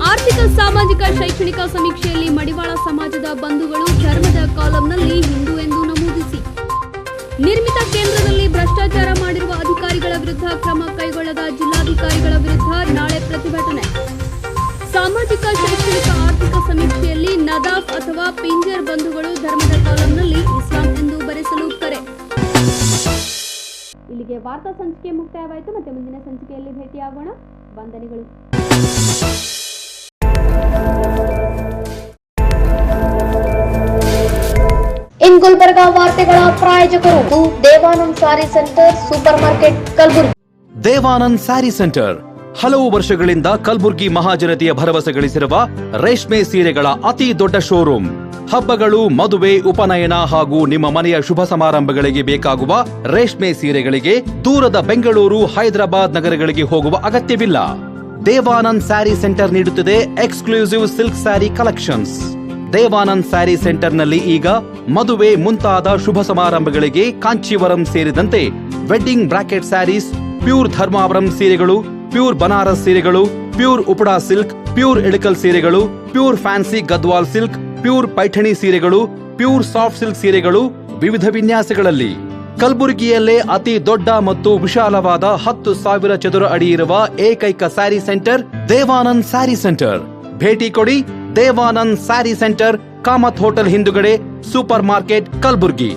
ಆರ್ಥಿಕ ಸಾಮಾಜಿಕ ಶೈಕ್ಷಣಿಕ ಸಮೀಕ್ಷೆಯಲ್ಲಿ ಮಡಿವಾಳ ಸಮಾಜದ ಬಂಧುಗಳು ಧರ್ಮದ ಕಾಲಂನಲ್ಲಿ ಹಿಂದೂ ಎಂದು ನಮೂದಿಸಿ. ನಿರ್ಮಿತ ಕೇಂದ್ರದಲ್ಲಿ ಭ್ರಷ್ಟಾಚಾರ ಮಾಡಿರುವ ಅಧಿಕಾರಿಗಳ ವಿರುದ್ಧ ಕ್ರಮ ಕೈಗೊಳ್ಳದ ಜಿಲ್ಲಾಧಿಕಾರಿಗಳ ವಿರುದ್ಧ ನಾಳೆ ಪ್ರತಿಭಟನೆ. ಸಾಮಾಜಿಕ ಶೈಕ್ಷಣಿಕ ಆರ್ಥಿಕ ಸಮೀಕ್ಷೆಯಲ್ಲಿ ನದಾಫ್ ಅಥವಾ ಪಿಂಜರ್ ಬಂಧುಗಳು ಧರ್ಮದ ಕಾಲಂನಲ್ಲಿ ಇಸ್ಲಾಂ ಎಂದು ಬರೆಸಲು ಕರೆ. ಇಲ್ಲಿಗೆ ವಾರ್ತಾ ಸಂಚಿಕೆ ಮುಕ್ತಾಯವಾಯಿತು. ಮತ್ತೆ ಮುಂದಿನ ಸಂಚಿಕೆಯಲ್ಲಿ ಭೇಟಿಯಾಗೋಣ. ವಂದನೆಗಳು. ಇನ್ ಗುಲ್ಬರ್ಗಾ ವಾರ್ತೆಗಳ ಪ್ರಾಯೋಜಕರು ದೇವಾನಂದ್ ಸಾರಿ centre super market Kalaburagi. Devanand sari centre ಹಲವು ವರ್ಷಗಳಿಂದ ಕಲಬುರ್ಗಿ ಮಹಾಜನತೆಯ ಭರವಸೆ ಗಳಿಸಿರುವ ರೇಷ್ಮೆ ಸೀರೆಗಳ ಅತಿ ದೊಡ್ಡ ಶೋರೂಮ್. ಹಬ್ಬಗಳು, ಮದುವೆ, ಉಪನಯನ ಹಾಗೂ ನಿಮ್ಮ ಮನೆಯ ಶುಭ ಸಮಾರಂಭಗಳಿಗೆ ಬೇಕಾಗುವ ರೇಷ್ಮೆ ಸೀರೆಗಳಿಗೆ ದೂರದ ಬೆಂಗಳೂರು, ಹೈದರಾಬಾದ್ ನಗರಗಳಿಗೆ ಹೋಗುವ ಅಗತ್ಯವಿಲ್ಲ. ದೇವಾನಂದ್ ಸ್ಯಾರಿ ಸೆಂಟರ್ ನೀಡುತ್ತಿದೆ exclusive silk sari collections. Devanand sari ಸೆಂಟರ್ನಲ್ಲಿ ಈಗ ಮದುವೆ ಮುಂತಾದ ಶುಭ ಸಮಾರಂಭಗಳಿಗೆ ಕಾಂಚೀವರಂ ಸೇರಿದಂತೆ wedding brocade saris, pure Dharmavaram ಸೀರೆಗಳು, ಪ್ಯೂರ್ ಬನಾರಸ್ ಸೀರೆಗಳು, pure Uppada silk, pure Ilkal ಸೀರೆಗಳು, pure fancy Gadwal silk, pure Paithani ಸೀರೆಗಳು, ಪ್ಯೂರ್ ಸಾಫ್ಟ್ ಸಿಲ್ಕ್ ಸೀರೆಗಳು ವಿವಿಧ ವಿನ್ಯಾಸಗಳಲ್ಲಿ. ಕಲಬುರಗಿಯಲ್ಲೇ ಅತಿ ದೊಡ್ಡ ಮತ್ತು ವಿಶಾಲವಾದ 10,000 ಚದುರ ಅಡಿ ಇರುವ ಏಕೈಕ ಸ್ಯಾರಿ ಸೆಂಟರ್ ದೇವಾನಂದ್ ಸ್ಯಾರಿ ಸೆಂಟರ್. ಭೇಟಿ ಕೊಡಿ. ದೇವಾನಂದ್ ಸ್ಯಾರಿ ಸೆಂಟರ್, ಕಾಮತ್ ಹೋಟೆಲ್ ಹಿಂದುಗಡೆ, ಸೂಪರ್ ಮಾರ್ಕೆಟ್, ಕಲಬುರಗಿ.